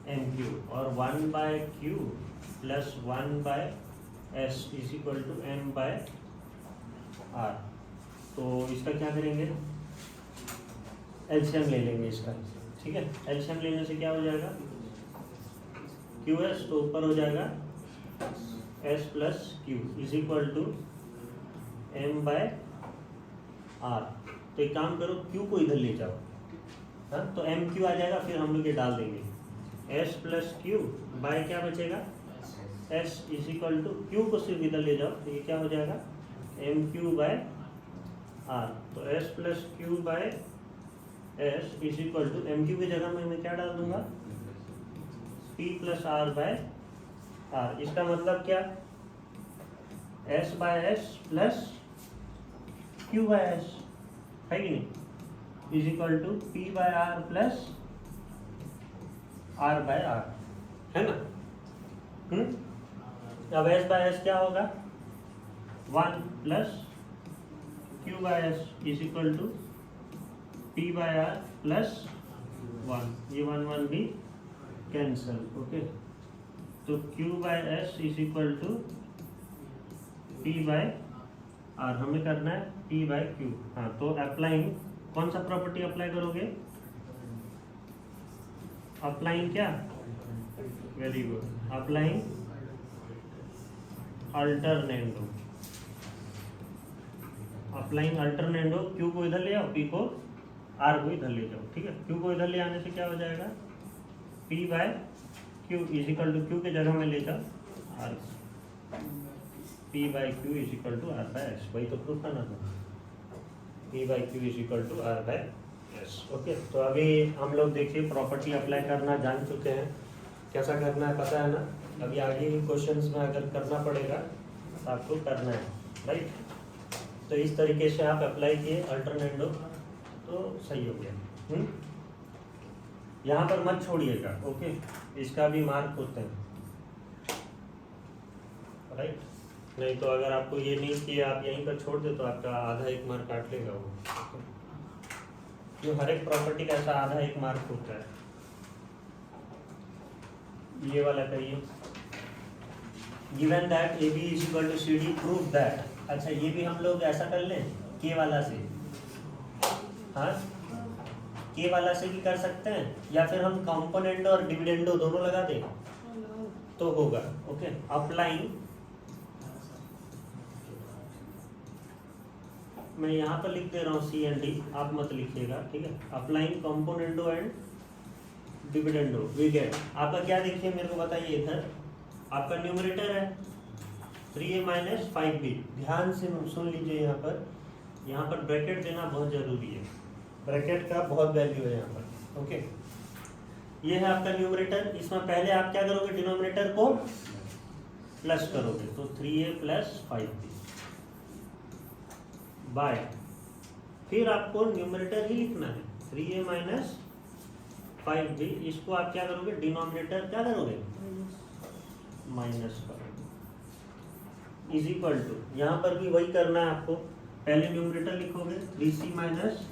एम क्यू, और 1/q plus 1/s is equal to m by r. तो इसका क्या करेंगे? एलसीएम ले लेंगे इसका, ठीक है। एलसीएम लेने से क्या हो जाएगा? QS, तो ऊपर हो जाएगा S plus Q is equal to m by r. तो एक काम करो, Q को इधर ले जाओ, हाँ, तो MQ आ जाएगा, फिर हम लोग ये डाल देंगे S प्लस Q बाय क्या बचेगा? S is equal to Q को सिर्फ इधर ले जाओ, तो ये क्या हो जाएगा? MQ by r. तो S plus Q by S is equal to MQ की जगह में मैं क्या डाल दूंगा? P plus r by r. इसका मतलब क्या? S by S plus Q by S, है कि नहीं? Is equal to P by r plus R by r, है ना? अब S बाय S क्या होगा? 1 plus Q by S is equal to P by r plus 1। ये 1 1 भी कैंसल, ओके। तो Q by S is equal to P by r. हमें करना है P बाय Q। हाँ, तो अप्लाइंग कौन सा प्रॉपर्टी अप्लाई करोगे? अप्लाइंग क्या? Very good, applying alternendo. Applying alternendo, Q को इधर ले आओ, P को R को इधर ले जाओ, ठीक है। Q को इधर ले आने से क्या हो जाएगा? P bye Q is equal to Q के जगह में ले जाओ R। P bye Q is equal to R by S। वही तो प्रूफ करना था, P bye Q is equal to R by S, okay. तो अभी हम लोग देखिए प्रॉपर्टी अप्लाई करना जान चुके हैं, कैसा करना है पता है ना। अभी आगे क्वेश्चंस में अगर करना पड़ेगा तो आपको करना है, राइट। तो इस तरीके से आप अप्लाई किए अल्टरनेंडो, तो सही हो गया। यहाँ पर मत छोड़िएगा, ओके। इसका भी मार्क होते हैं, राइट। नहीं तो अगर आपको ये नहीं किया, आप यहीं पर छोड़ दे, तो आपका आधा 1 मार्क काट लेगा वो। जो हर एक प्रॉपर्टी का ऐसा आधा 1 मार्क होता है। ये वाला करिए, given that AB is equal to CD, proof that. अच्छा, ये भी हम लोग ऐसा कर लें K वाला से, हाँ, K वाला से भी कर सकते हैं, या फिर हम कंपोनेंडो और डिविडेंडो दोनों लगा दें तो होगा, ओके। अप्लाइंग, मैं यहाँ पर लिख दे रहा हूँ C एंड D, आप मत लिखिएगा, ठीक है। Applying componendo and dividendo, we get. आपका क्या देखिए, मेरे को बताइए। इधर आपका न्यूमरेटर है 3a माइनस 5b। ध्यान से सुन लीजिए, यहाँ पर ब्रैकेट देना बहुत जरूरी है। ब्रैकेट का बहुत वैल्यू है यहाँ पर, ओके। ये है आपका न्यूमरेटर। इसमें पहले आप क्या करोगे? डिनोमिनेटर को प्लस करोगे, तो 3a प्लस 5b बाय, फिर आपको न्यूमरेटर ही लिखना है 3a माइनस 5b। इसको आप क्या करोगे? डिनोमिनेटर क्या करोगे? माइनस करोगे, इज इक्वल टू, यहाँ पर भी वही करना है आपको। पहले न्यूमरेटर लिखोगे 3c माइनस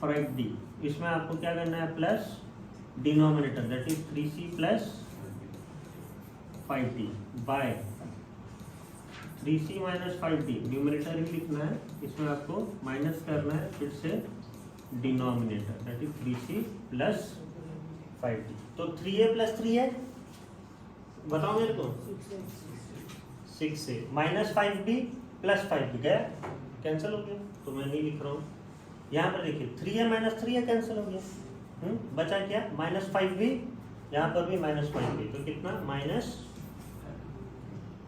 5d, इसमें आपको क्या करना है? Plus denominator, that is 3c plus 5d by 3c minus 5d। Numerator ही लिखना है, इसमें आपको माइनस करना है फिर से denominator, that is 3c plus 5d। तो 3a प्लस 3 है, बताओ मेरे को। 6a minus 5b plus 5b, गया कैंसिल हो गया, तो मैं नहीं लिख रहा हूँ। यहाँ पर देखिए 3a माइनस 3a कैंसिल हो गया, बचा क्या? माइनस 5b, यहाँ पर भी माइनस 5b, तो कितना? Minus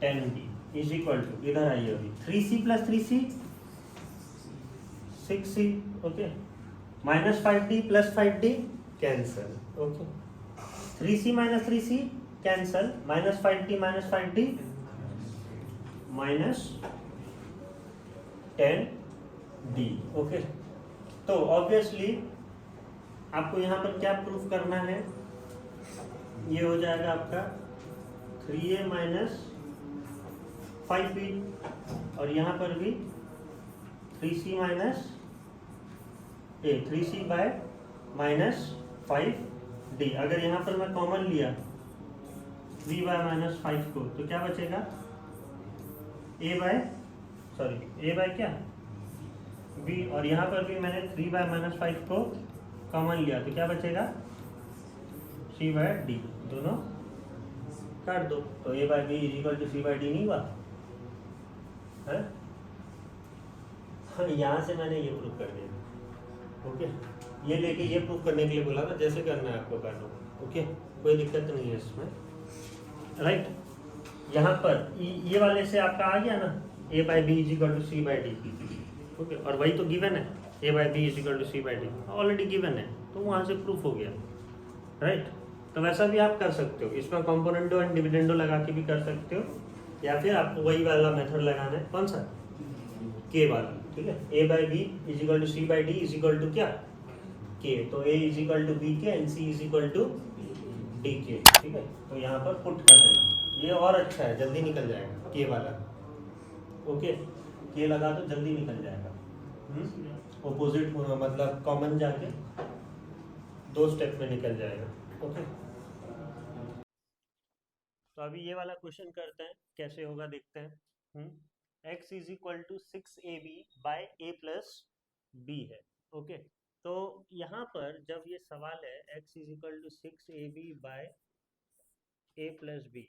10b is equal to, इधर आइए अभी, 3c plus 3c 6c, okay. Minus 5d plus 5d cancel, okay. 3c minus 3c cancel, minus 5d minus 5d minus 10d, okay. तो ऑब्वियसली आपको यहाँ पर क्या प्रूफ करना है, ये हो जाएगा आपका 3a माइनस 5b, और यहाँ पर भी 3c माइनस ए 3c बाय माइनस 5d। अगर यहाँ पर मैं कॉमन लिया 3 बाय माइनस 5 को, तो क्या बचेगा a बाय क्या b, और यहाँ पर भी मैंने 3 बाय माइनस 5 को कॉमन लिया, तो क्या बचेगा c बाय d, दोनों काट दो, तो a by b is equal to c by d नहीं हुआ है? यहाँ से मैंने ये प्रूफ कर दिया। ओके, ये लेके ये प्रूफ करने के लिए बोला था, जैसे करना है आपको कर लो। ओके, कोई दिक्कत नहीं है इसमें, राइट। यहाँ पर ये वाले से आपका आ गया ना, a by B is equal to C by d. Okay, और वही तो गिवन है, a by B is equal to C by d already given है, तो वहाँ से प्रूफ हो गया, राइट। तो वैसा भी आप कर सकते हो, इसमें कॉम्पोनेंटो एंड डिविडेंडो लगा के भी कर सकते हो, या फिर आपको वही वाला मेथड लगाना है, कौन सा, के वाला, ठीक है। a by B is equal to C by D is equal to क्या, के, तो a is equal to B K and c is equal to D K, ठीक है। तो यहाँ पर पुट कर देना, ये और अच्छा है, जल्दी निकल जाएगा के वाला। ओके, के लगा तो जल्दी निकल जाएगा, ऑपोजिट मतलब कॉमन जाके 2 स्टेप में निकल जाएगा। ओके, तो अभी ये वाला क्वेश्चन करते हैं, कैसे होगा देखते हैं। x is equal to 6ab by a plus b है। ओके, तो यहाँ पर जब ये सवाल है x is equal to 6ab by a plus b,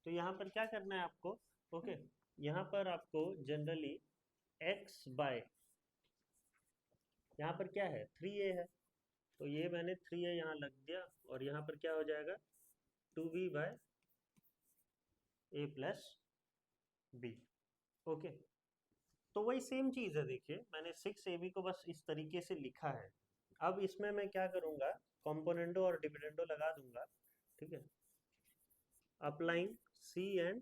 तो यहाँ पर क्या करना है आपको। ओके, यहाँ पर आपको जनरली x बाय, यहाँ पर क्या है 3a है, तो ये मैंने 3a यहाँ लग दिया, और यहाँ पर क्या हो जाएगा 2b by a plus b. Okay, तो वही सेम चीज़ है, देखिए मैंने 6ab को बस इस तरीके से लिखा है। अब इसमें मैं क्या करूँगा, कॉम्पोनेंटो और डिविडेंडो लगा दूंगा, ठीक है। अप्लाइंग c एंड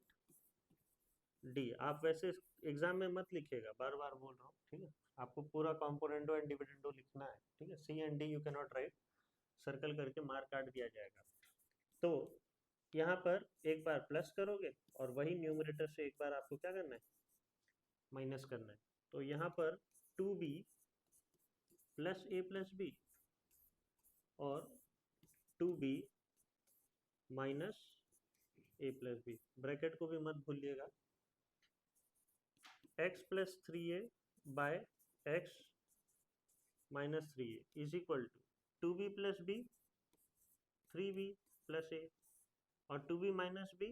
d, आप वैसे एग्जाम में मत लिखिएगा, बार बार बोल रहा हूँ, ठीक है। आपको पूरा कॉम्पोनेंटो एंड डिविडेंडो लिखना है, ठीक है। c and d you can not right, circle करके मार्क काट दिया जाएगा। तो यहाँ पर एक बार प्लस करोगे, और वही न्यूमरेटर से एक बार आपको क्या करना है, माइनस करना है। तो यहाँ पर 2b plus a plus b, और 2b minus a plus b, bracket को भी मत भूलिएगा। x plus 3a by x minus 3a is equal to 2b plus b 3b plus a, और 2b माइनस b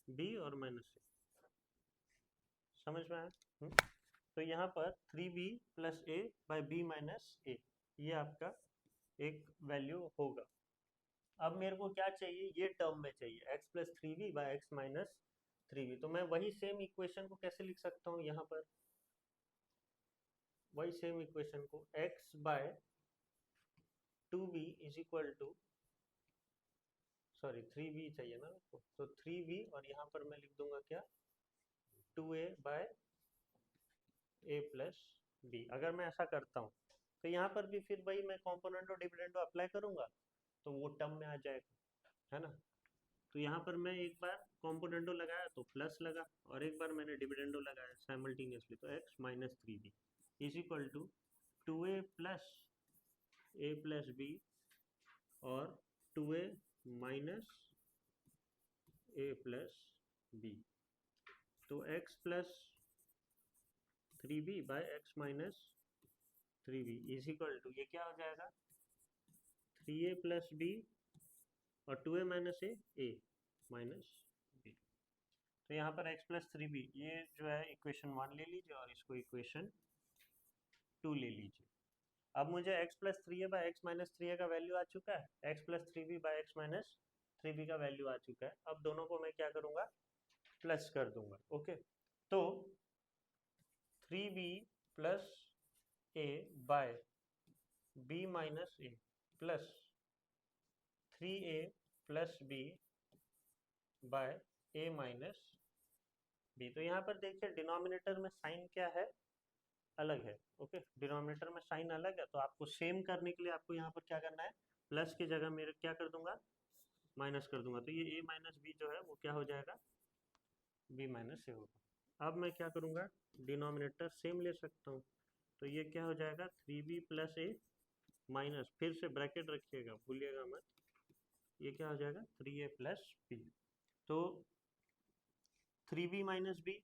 b और माइनस a, समझ में आया। तो यहाँ पर 3b plus a by b minus a, ये आपका एक वैल्यू होगा। अब मेरे को क्या चाहिए, ये टर्म में चाहिए x plus 3b by x minus 3b। तो मैं वही सेम इक्वेशन को कैसे लिख सकता हूँ, यहाँ पर वही सेम इक्वेशन को x by 2b is equal to, sorry 3b चाहिए ना आपको, तो 3b, और यहाँ पर मैं लिख दूंगा क्या 2a bye a plus b। अगर मैं ऐसा करता हूँ, तो यहाँ पर भी फिर वही मैं कॉम्पोनेंट और डिविडेंडो अप्लाई करूंगा, तो वो टर्म में आ जाएगा, है ना। तो यहाँ पर मैं एक बार कॉम्पोनेंटो लगाया तो प्लस लगा, और एक बार मैंने डिविडेंडो लगाया साइमल्टेनियसली, तो x minus 3b is equal to 2a plus a plus b, और 2a minus a plus b. तो x plus 3b by x minus 3b is equal to, ये क्या हो जाएगा 3a प्लस b, और 2a minus a minus b। तो यहाँ पर x प्लस 3b, ये जो है इक्वेशन 1 ले लीजिए, और इसको इक्वेशन 2 ले लीजिए। अब मुझे x plus 3a by x minus 3a का वैल्यू आ चुका है, x plus 3b by x minus 3b का वैल्यू आ चुका है। अब दोनों को मैं क्या करूँगा, प्लस कर दूंगा। ओके, तो 3b plus a by b minus a plus 3a plus b by a minus b। तो यहाँ पर देखिए डिनोमिनेटर में साइन क्या है, अलग है। ओके, डिनोमिनेटर में साइन अलग है, तो आपको सेम करने के लिए आपको यहाँ पर क्या करना है, प्लस की जगह मेरे क्या कर दूंगा, माइनस कर दूंगा, तो ये a माइनस बी जो है वो क्या हो जाएगा, b माइनस ए होगा। अब मैं क्या करूंगा, डिनोमिनेटर सेम ले सकता हूँ, तो ये क्या हो जाएगा, 3b प्लस ए माइनस, फिर से ब्रैकेट रखिएगा भूलिएगा मत, ये क्या हो जाएगा 3a प्लस बी। तो 3b माइनस बी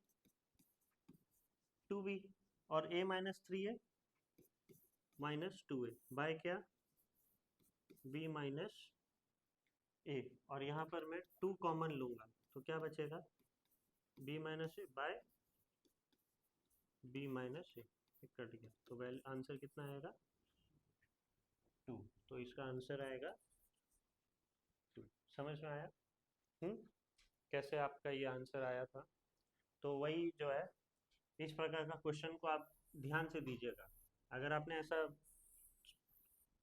2b, और a minus 3a minus 2a by क्या, b माइनस ए, और यहाँ पर मैं 2 कॉमन लूंगा, तो क्या बचेगा, b माइनस ए बाय b माइनस ए, कट गया, तो वेल आंसर कितना आएगा 2, तो इसका आंसर आएगा 2। समझ में आया? हम्म, कैसे आपका ये आंसर आया था? तो वही जो है, इस प्रकार का क्वेश्चन को आप ध्यान से दीजिएगा। अगर आपने ऐसा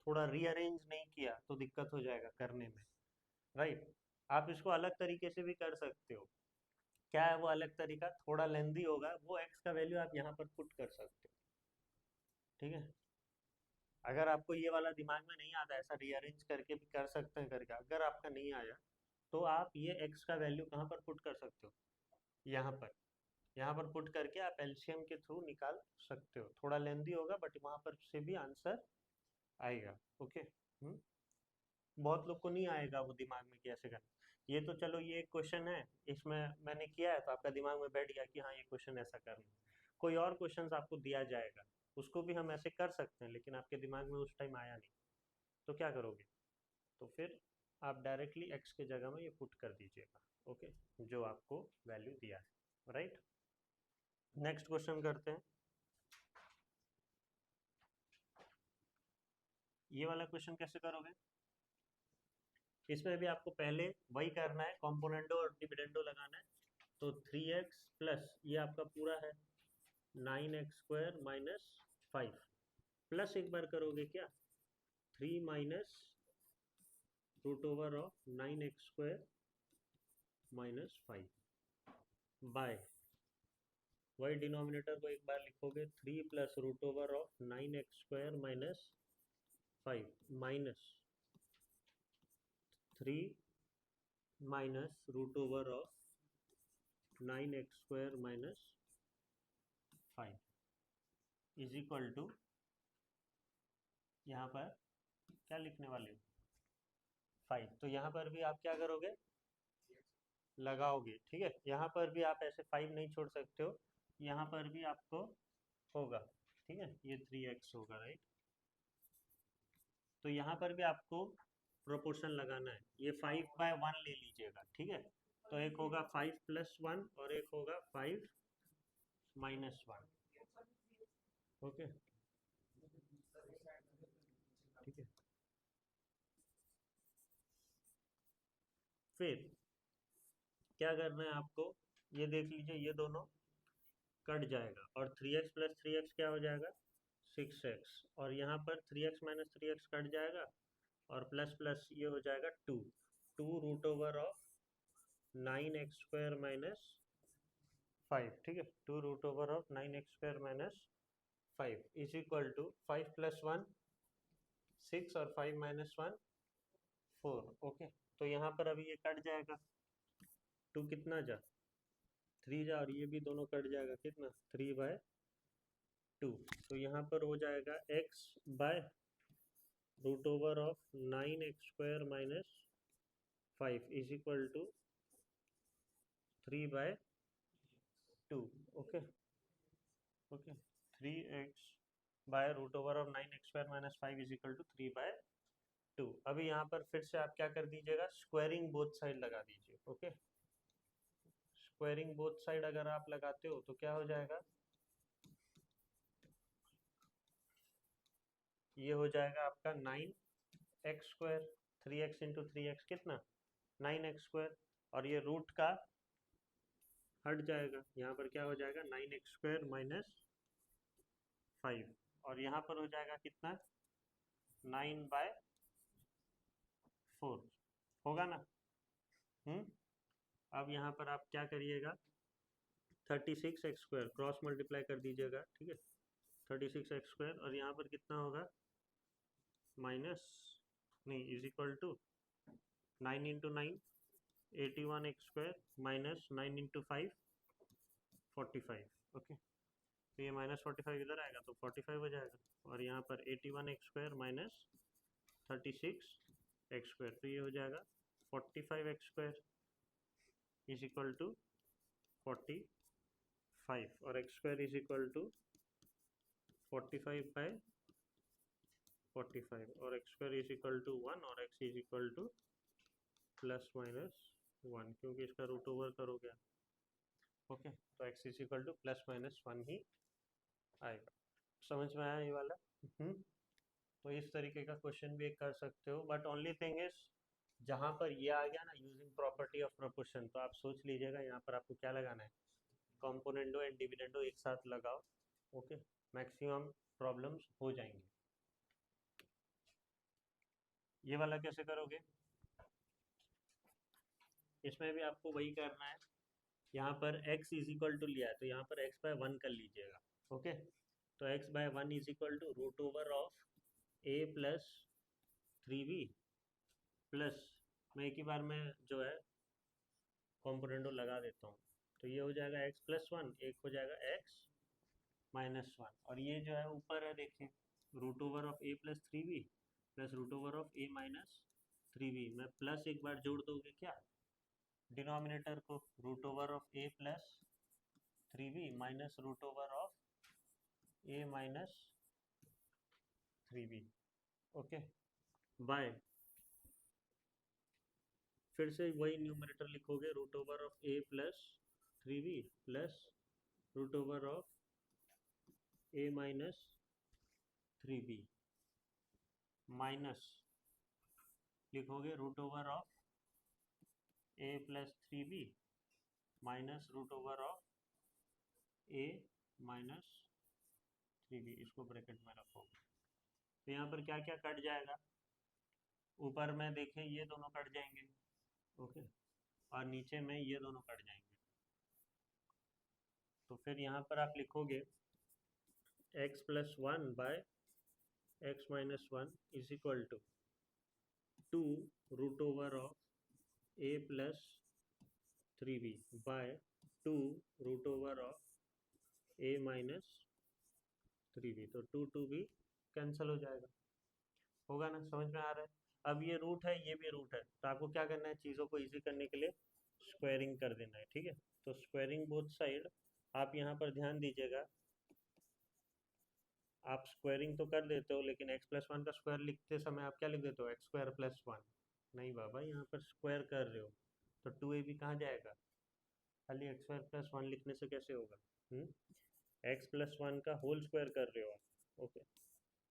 थोड़ा रीअरेंज नहीं किया तो दिक्कत हो जाएगा करने में, राइट। आप इसको अलग तरीके से भी कर सकते हो। क्या है वो अलग तरीका, थोड़ा लेंदी होगा, वो एक्स का वैल्यू आप यहाँ पर पुट कर सकते हो, ठीक है। अगर आपको ये वाला दिमाग में नहीं आता, ऐसा रीअरेंज करके भी कर सकते हैं करके, अगर आपका नहीं आया तो आप ये एक्स का वैल्यू कहाँ पर पुट कर सकते हो, यहाँ पर, यहाँ पर पुट करके आप एलसीएम के थ्रू निकाल सकते हो। थोड़ा लेंदी होगा बट वहां पर से भी आंसर आएगा। ओके। बहुत लोग को नहीं आएगा वो दिमाग में कैसे करना। ये तो चलो ये एक क्वेश्चन है, इसमें मैंने किया है तो आपका दिमाग में बैठ गया कि हाँ ये क्वेश्चन ऐसा करना है। कोई और क्वेश्चन आपको दिया जाएगा, उसको भी हम ऐसे कर सकते हैं, लेकिन आपके दिमाग में उस टाइम आया नहीं, तो क्या करोगे, तो फिर आप डायरेक्टली एक्स के जगह में ये पुट कर दीजिएगा। ओके, जो आपको वैल्यू दिया है, राइट। नेक्स्ट क्वेश्चन करते हैं। ये वाला क्वेश्चन कैसे करोगे, इसमें भी आपको पहले वही करना है, कॉम्पोनेंडो और डिविडेंडो लगाना है। तो 3x प्लस ये आपका पूरा है 9x² माइनस 5, प्लस एक बार करोगे क्या, 3 minus root over of 9x² minus 5 by, वही डिनोमिनेटर को एक बार लिखोगे 3 plus root over of 9x² minus 5 minus 3 minus root over of 9x² minus 5 is equal to, यहाँ पर क्या लिखने वाले हो, 5। तो यहाँ पर भी आप क्या करोगे, लगाओगे, ठीक है। यहाँ पर भी आप ऐसे 5 नहीं छोड़ सकते हो, यहाँ पर भी आपको होगा, ठीक है, ये 3x होगा, राइट। तो यहाँ पर भी आपको प्रोपोर्शन लगाना है, ये 5/1 ले लीजिएगा, ठीक है। तो एक होगा 5 प्लस 1 और एक होगा 5 माइनस 1। ओके, ठीक है। फिर क्या करना है आपको, ये देख लीजिए, ये दोनों कट जाएगा, और 3x प्लस 3x क्या हो जाएगा 6x, और यहाँ पर 3x माइनस 3x कट जाएगा, और प्लस प्लस ये हो जाएगा 2, 2 root over of 9x² minus 5, ठीक है, 2 root over of 9x² minus 5 is equal to 5 plus 1 6 और 5 माइनस 1 4। ओके, तो यहाँ पर अभी ये कट जाएगा, 2 कितना जा 3 जा, और ये भी दोनों कट जाएगा, कितना 3/2। तो यहाँ पर हो जाएगा x by root over of 9x² minus 5 is equal to 3/2। Okay, okay, 3x by root over of 9x² minus 5 is equal to 3/2। अभी यहाँ पर फिर से आप क्या कर दीजिएगा, स्क्वायरिंग बोथ साइड लगा दीजिए। ओके, स्क्वायरिंग बोथ साइड अगर आप लगाते हो तो क्या हो जाएगा, ये हो जाएगा आपका 9x², 3x इंटू 3x कितना 9x², और ये रूट का हट जाएगा, यहाँ पर क्या हो जाएगा 9x² माइनस 5, और यहाँ पर हो जाएगा कितना 9/4 होगा ना। अब यहाँ पर आप क्या करिएगा, 36x² क्रॉस मल्टीप्लाई कर दीजिएगा, ठीक है। 36x² और यहाँ पर कितना होगा माइनस नहीं is equal to 9 × 9 81x² minus 9 × 5 45। Okay, तो ये -45 इधर आएगा तो 45 हो जाएगा और यहाँ पर 81x² माइनस 36x² तो ये हो जाएगा 45x² इज इक्वल टू 45 और x² इज इक्वल टू 45/45 और x² इज इक्वल टू 1 और x इज इक्वल टू +-1 क्योंकि इसका रूट ओवर करोगे। ओके, तो x इज इक्वल टू +-1 ही आएगा। समझ में आया ये वाला? तो इस तरीके का क्वेश्चन भी एक कर सकते हो, बट ओनली थिंग इज जहां पर ये आ गया ना यूजिंग प्रॉपर्टी ऑफ प्रोपोर्शन, तो आप सोच लीजिएगा यहाँ पर आपको क्या लगाना है, कॉम्पोनेंडो एंड डिविडेंडो एक साथ लगाओ। ओके, मैक्सिमम प्रॉब्लम्स हो जाएंगे। ये वाला कैसे करोगे, इसमें भी आपको वही करना है। यहाँ पर x इज इक्वल टू लिया है तो यहाँ पर x/1 कर लीजिएगा। ओके, तो x/1 is equal to root over of a plus 3b plus, मैं एक ही बार में जो है कॉम्पोनेंडो लगा देता हूँ, तो ये हो जाएगा x+1, एक हो जाएगा x-1 और ये जो है ऊपर है देखिए root over of a plus 3b plus root over of a minus 3b में प्लस एक बार जोड़ दोगे क्या डिनोमिनेटर को, root over of a plus 3b minus root over of a minus 3b। Okay, by फिर से वही न्यूमरेटर लिखोगे root over of a plus 3b plus root over of a minus 3b minus लिखोगे root over of a plus 3b minus root over of a minus 3b, इसको ब्रैकेट में रखोगे तो यहाँ पर क्या क्या कट जाएगा, ऊपर में देखें ये दोनों कट जाएंगे। ओके, और नीचे में ये दोनों कट जाएंगे, तो फिर यहाँ पर आप लिखोगे x+1 by x-1 is equal to 2 root over of a plus 3b by 2 root over of a minus 3b, तो 2 भी कैंसिल हो जाएगा। होगा ना, समझ में आ रहा है? अब ये रूट है ये भी रूट है, तो आपको क्या करना है, चीज़ों को इजी करने के लिए स्क्वायरिंग कर देना है। ठीक है, तो स्क्वायरिंग बोथ साइड, आप यहाँ पर ध्यान दीजिएगा, आप स्क्वायरिंग तो कर देते हो लेकिन x+1 का स्क्वायर लिखते समय आप क्या लिख देते हो, x² + 1। नहीं बाबा, यहाँ पर स्क्वायर कर रहे हो तो 2ab कहाँ जाएगा, खाली x² + 1 लिखने से कैसे होगा, x+1 का होल स्क्वायर कर रहे हो आप। ओके,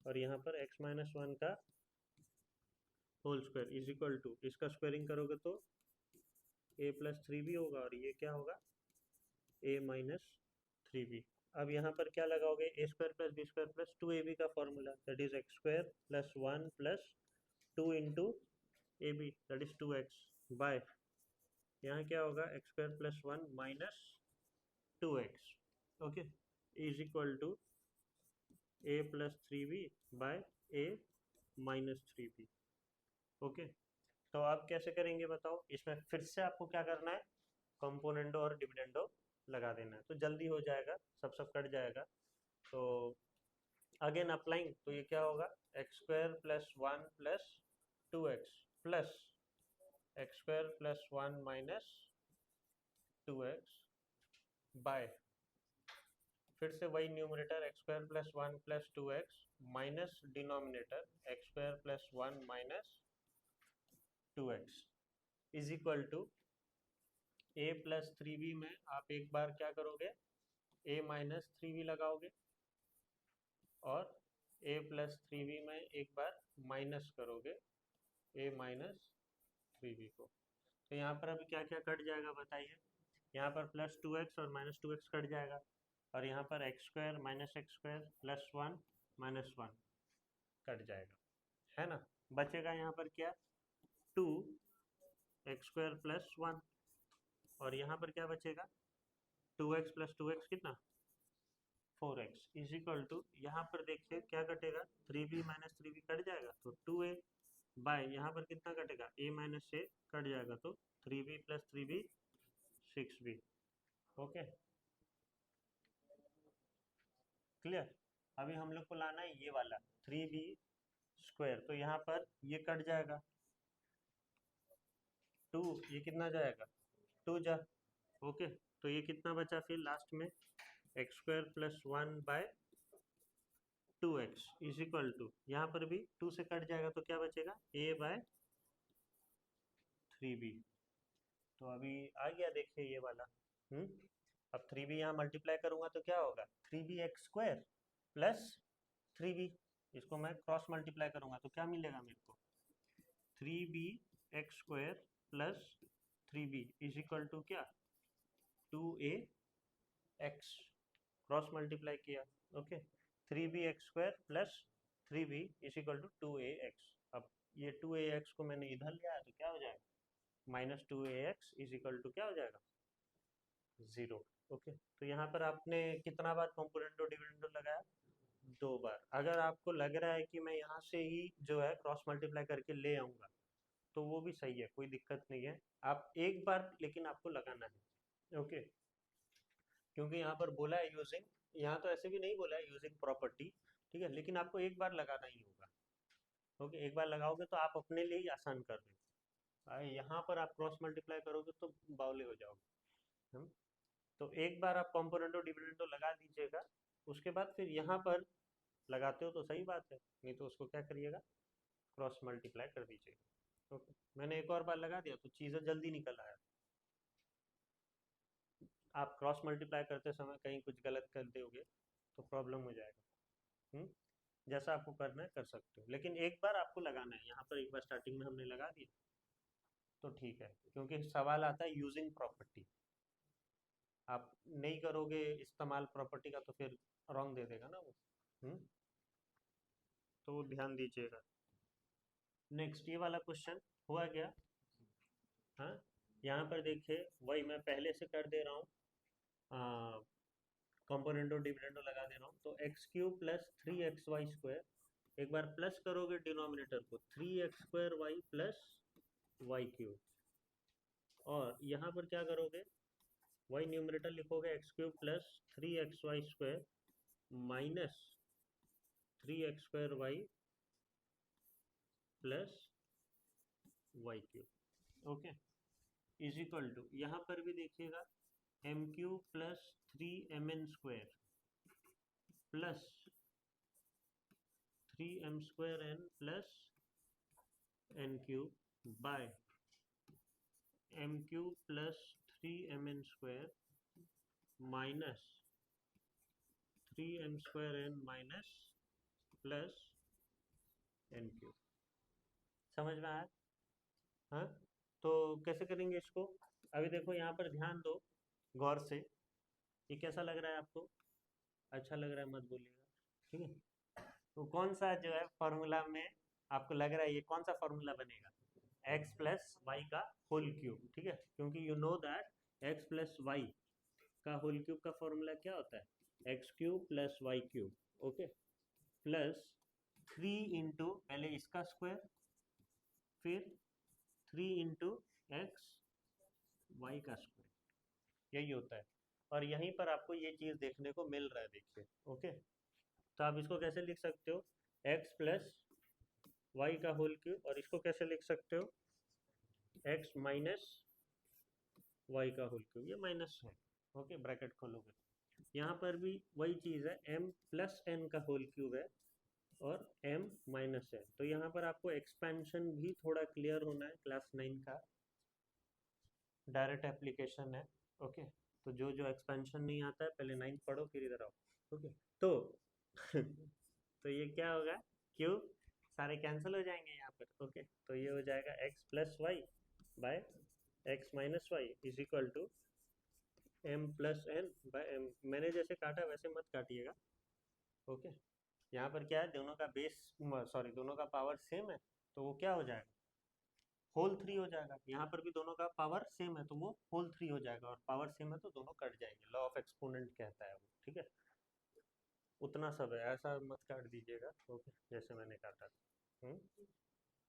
और यहाँ पर x-1 का whole square is equal to, इसका स्क्वायरिंग करोगे तो a प्लस 3b होगा और ये क्या होगा a माइनस 3b। अब यहाँ पर क्या लगाओगे, a² + b² + 2ab का formula, that is x² + 1 + 2 into ab that is 2x by, यहाँ क्या होगा x² + 1 minus 2x। Okay, is equal to a plus 3b by a minus 3b। Okay, तो आप कैसे करेंगे बताओ, इसमें फिर से आपको क्या करना है, कंपोनेंडो और डिविडेंडो लगा देना है, तो जल्दी हो जाएगा, सब कट जाएगा। तो अगेन अप्लाइंग, तो ये क्या होगा, x² + 1 + 2x plus x² + 1 minus 2x bye, फिर से वही numerator x² + 1 + 2x minus denominator x² + 1 minus 2x is equal to a plus 3b में आप एक बार क्या करोगे, a माइनस 3b लगाओगे और a प्लस 3b में एक बार माइनस करोगे a माइनस 3b को, तो यहाँ पर अभी क्या क्या कट जाएगा बताइए, यहाँ पर +2x और -2x कट जाएगा और यहाँ पर x² - x² + 1 - 1 कट जाएगा, है ना। बचेगा यहाँ पर क्या, 2x² + 1 और यहाँ पर क्या बचेगा, 2x + 2x कितना 4x इज इक्वल टू, यहाँ पर देखिए क्या कटेगा, 3b माइनस 3b कट जाएगा तो 2a बाय यहाँ पर कितना कटेगा, a माइनस a कट जाएगा तो 3b plus 3b 6b। Okay clear. अभी हम लोग को लाना है ये वाला 3b स्क्वायर, तो यहाँ पर ये कट जाएगा 2, ये कितना जाएगा 2 जा। ओके तो ये कितना बचा फिर लास्ट में, x square plus 1 by 2x is equal to, यहाँ पर भी 2 से कट जाएगा तो क्या बचेगा, a बाय 3b। तो अभी आ गया देखिए ये वाला। अब 3b यहाँ मल्टीप्लाई करूंगा तो क्या होगा, 3b x square plus 3b, इसको मैं क्रॉस मल्टीप्लाई करूंगा तो क्या मिलेगा मेरे को, 3b x square plus 3b is equal to क्या, 2a एक्स, क्रॉस मल्टीप्लाई किया। Okay 3b x square plus 3b is equal to 2a x. अब ये 2a एक्स को मैंने इधर लिया है तो क्या हो जाएगा, minus 2a x is equal to क्या हो जाएगा, 0। ओके तो यहाँ पर आपने कितना बार कंपोनेंटो डिविडेंडो लगाया, 2 बार। अगर आपको लग रहा है कि मैं यहाँ से ही जो है क्रॉस मल्टीप्लाई करके ले आऊँगा तो वो भी सही है, कोई दिक्कत नहीं है, आप एक बार लेकिन आपको लगाना है। ओके क्योंकि यहाँ पर बोला है यूजिंग, यहाँ तो ऐसे भी नहीं बोला है यूजिंग प्रॉपर्टी, ठीक है, लेकिन आपको एक बार लगाना ही होगा। ओके एक बार लगाओगे तो आप अपने लिए ही आसान कर रहे हो, यहाँ पर आप क्रॉस मल्टीप्लाई करोगे तो बावले हो जाओगे। तो एक बार आप कॉम्पोनेंटो डिविडेंडो लगा दीजिएगा, उसके बाद फिर यहाँ पर लगाते हो तो सही बात है, नहीं तो उसको क्या करिएगा, क्रॉस मल्टीप्लाई कर दीजिएगा। ओके मैंने एक और बार लगा दिया तो चीज़ें जल्दी निकल आया। आप क्रॉस मल्टीप्लाई करते समय कहीं कुछ गलत कर दोगे तो प्रॉब्लम हो जाएगा। जैसा आपको करना है कर सकते हो, लेकिन एक बार आपको लगाना है, यहाँ पर एक बार स्टार्टिंग में हमने लगा दिया तो ठीक है, क्योंकि सवाल आता है यूजिंग प्रॉपर्टी, आप नहीं करोगे इस्तेमाल प्रॉपर्टी का तो फिर रॉन्ग दे देगा ना वो। तो ध्यान दीजिएगा। नेक्स्ट ये वाला क्वेश्चन हुआ क्या, हाँ यहाँ पर देखिए वही मैं पहले से कर दे रहा हूँ, कंपोनेंटो डिविडेंडो लगा दे रहा हूँ, तो x cube plus 3xy square, एक बार प्लस करोगे डिनोमिनेटर को 3x² y plus y cube, और यहाँ पर क्या करोगे, वाई न्यूमरेटर लिखोगे x cube plus 3xy square minus 3x² y plus y cube. Okay is equal to, यहाँ पर भी देखिएगा m cube plus 3mn² plus 3m² n plus n cube by m cube plus 3mn² minus 3m² n minus plus n cube. समझ में आया, हाँ तो कैसे करेंगे इसको, अभी देखो यहाँ पर ध्यान दो गौर से, ये कैसा लग रहा है आपको, अच्छा लग रहा है मत बोलिएगा, ठीक है। तो कौन सा जो है फॉर्मूला में आपको लग रहा है ये कौन सा फॉर्मूला बनेगा, एक्स प्लस वाई का होल क्यूब, ठीक है, क्योंकि you know that x plus y का होल क्यूब का फॉर्मूला क्या होता है, x cube plus y cube. Okay plus 3 into पहले इसका स्क्वायर, फिर 3 इंटू एक्स वाई का स्क्वायर, यही होता है, और यहीं पर आपको ये चीज़ देखने को मिल रहा है देखिए। ओके तो आप इसको कैसे लिख सकते हो, एक्स प्लस वाई का होल क्यूब, और इसको कैसे लिख सकते हो, एक्स माइनस वाई का होल क्यूब, ये माइनस है। ओके ब्रैकेट खोलोगे यहाँ पर भी वही चीज़ है, m प्लस n का होल क्यूब है और m माइनस है, तो यहाँ पर आपको एक्सपेंशन भी थोड़ा क्लियर होना है, क्लास 9 का डायरेक्ट एप्लीकेशन है। ओके तो जो जो एक्सपेंशन नहीं आता है पहले 9th पढ़ो फिर इधर आओ। ओके तो तो ये क्या होगा, क्यूब सारे कैंसिल हो जाएंगे यहाँ पर। ओके तो ये हो जाएगा x plus y by x minus y is equal to m plus n by m, मैंने जैसे काटा वैसे मत काटिएगा। ओके यहाँ पर क्या है, दोनों का बेस सॉरी दोनों का पावर सेम है तो वो क्या हो जाएगा, होल 3 हो जाएगा, यहाँ पर भी दोनों का पावर सेम है तो वो होल 3 हो जाएगा, और पावर सेम है तो दोनों कट जाएंगे, लॉ ऑफ एक्सपोनेंट कहता है वो, ठीक है। उतना सब है, ऐसा मत काट दीजिएगा, ओके, जैसे मैंने काटा था।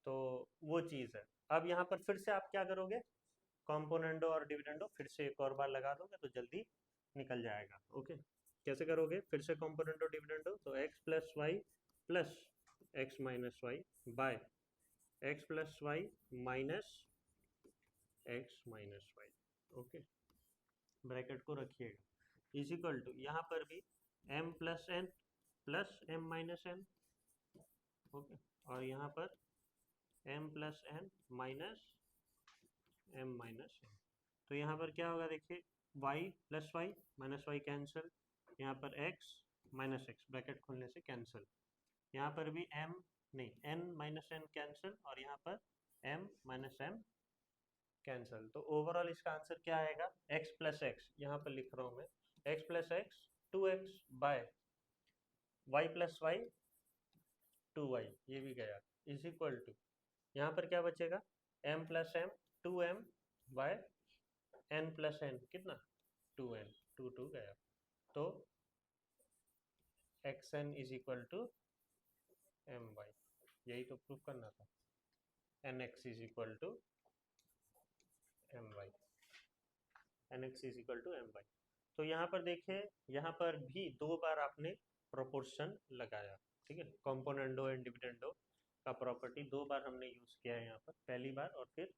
तो वो चीज़ है। अब यहाँ पर फिर से आप क्या करोगे, कॉम्पोनेंडो और डिविडेंडो फिर से एक और बार लगा दोगे तो जल्दी निकल जाएगा। ओके, कैसे करोगे, फिर से कॉम्पोनेंडो डिविडेंडो, तो x plus y plus x minus y by x plus y minus x minus y. Okay, bracket को रखिएगा, इज इक्वल टू यहाँ पर भी m plus n plus m minus n. Okay, और यहाँ पर m plus n minus m minus n. तो यहाँ पर क्या होगा देखिए, y plus y minus y cancel, यहाँ पर x माइनस एक्स ब्रैकेट खोलने से कैंसिल, यहाँ पर भी m नहीं n माइनस एन कैंसिल, और यहाँ पर m माइनस m कैंसिल। तो ओवरऑल इसका आंसर क्या आएगा, x प्लस एक्स, यहाँ पर लिख रहा हूँ मैं, x plus x 2x by y plus y 2y, ये भी गया, इज इक्वल टू यहाँ पर क्या बचेगा, m plus m 2m by n plus n कितना 2n, 2 गया, तो xn is equal to my, यही तो प्रूफ करना था, nx is equal to my, nx is equal to my। तो यहाँ पर देखिए, यहाँ पर भी दो बार आपने प्रोपोर्शन लगाया, ठीक है, कॉम्पोनेंडो एंड डिविडेंडो का प्रॉपर्टी दो बार हमने यूज किया है यहाँ पर, पहली बार और फिर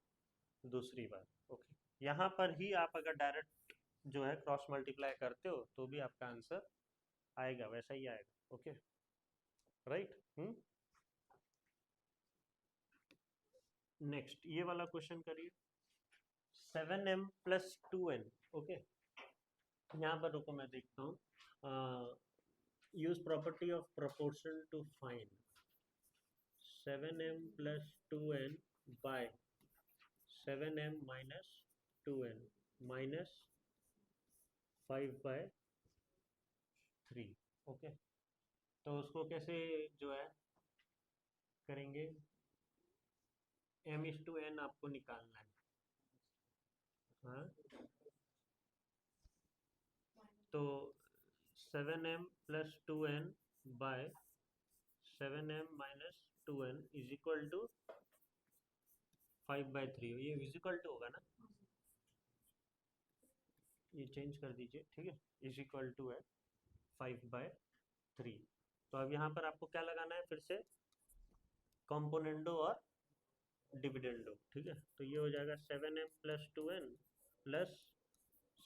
दूसरी बार। ओके, यहाँ पर ही आप अगर डायरेक्ट जो है क्रॉस मल्टीप्लाई करते हो तो भी आपका आंसर आएगा, वैसा ही आएगा। Okay, right. नेक्स्ट ये वाला क्वेश्चन करिए, 7m प्लस 2n। ओके, यहाँ पर रुको मैं देखता हूँ, use property of proportion to find 7m plus 2n by 7m minus 2n minus 5/3। Okay, तो उसको कैसे जो है करेंगे, m/n आपको निकालना है। हाँ, तो 7m plus 2n by 7m minus 2n is equal to 5/3, ये इज इक्वल टू होगा ना, ये चेंज कर दीजिए, ठीक है, इज इक्वल टू है 5/3। तो अब यहाँ पर आपको क्या लगाना है, फिर से कॉम्पोनेंडो और डिविडेंडो, ठीक है, तो ये हो जाएगा 7m plus 2n plus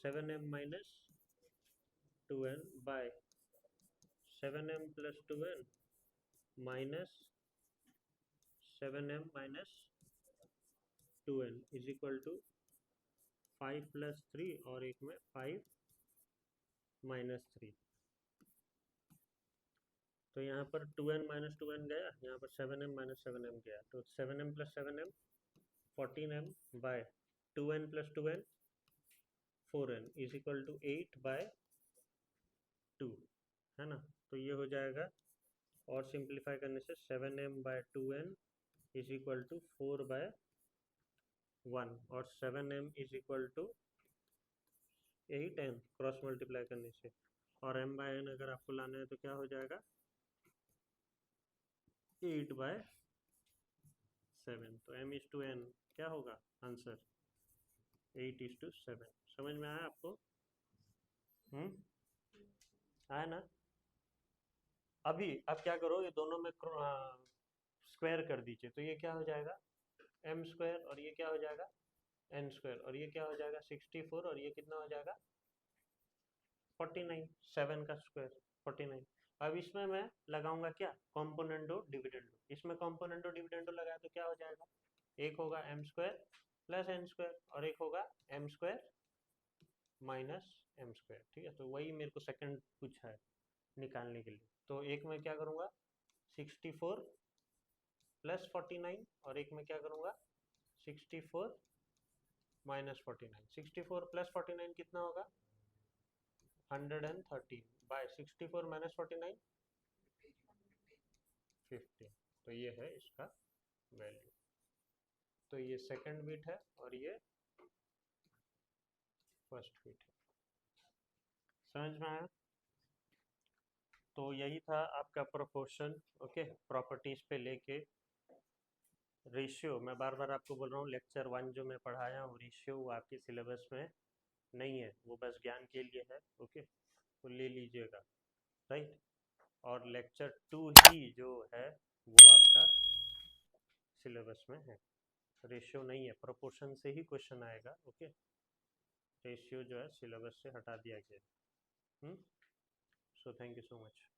7m minus 2n by 7m plus 2n minus 7m minus 2n is equal to 5+3 और एक में 5-3। तो यहाँ पर 2n माइनस 2n गया, यहाँ पर 7m माइनस 7m गया, तो 7m plus 7m 14m by 2n plus 2n 4n is equal to 8/2, है ना। तो ये हो जाएगा, और सिंप्लीफाई करने से 7m bye 2n is equal to 4/1, और 7m is equal to 8n cross multiply करने से, और m/n अगर आपको लाना है तो क्या हो जाएगा 8/7। तो m/n क्या होगा आंसर 8:7। समझ में आया आपको, आया ना। अभी अब क्या करो, ये दोनों में स्क्वायर कर दीजिए, तो ये क्या हो जाएगा m स्क्वायर, और ये क्या हो जाएगा n स्क्वायर, और ये क्या हो जाएगा 64, और ये कितना हो जाएगा 49, 7 का स्क्वायर 49। अब इसमें मैं लगाऊंगा क्या, कॉम्पोनेंडो डिविडेंडो, इसमें कॉम्पोनेंडो डिविडेंडो लगाया तो क्या हो जाएगा, एक होगा m square plus n square, और एक होगा m square minus m square, ठीक है। तो वही मेरे को सेकंड पूछा है निकालने के लिए, तो एक में क्या करूंगा 64 प्लस 49, और एक में क्या करूंगा 64 माइनस 49। 64 प्लस 49 कितना होगा 113 बाय 64 माइनस 49 15। तो ये है इसका वैल्यू। तो ये सेकंड बिट है और ये फर्स्ट बिट है। समझ में आया। तो यही था आपका प्रोपोर्शन, ओके, प्रॉपर्टीज पे लेके। रेशियो मैं बार बार आपको बोल रहा हूँ, लेक्चर 1 जो मैं पढ़ाया हूँ रेशियो, वो आपके सिलेबस में नहीं है, वो बस ज्ञान के लिए है, ओके, तो ले लीजिएगा, राइट। और लेक्चर 2 ही जो है वो आपका सिलेबस में है, रेशियो नहीं है, प्रोपोर्शन से ही क्वेश्चन आएगा, ओके। रेशियो जो है सिलेबस से हटा दिया गया। So thank you so much.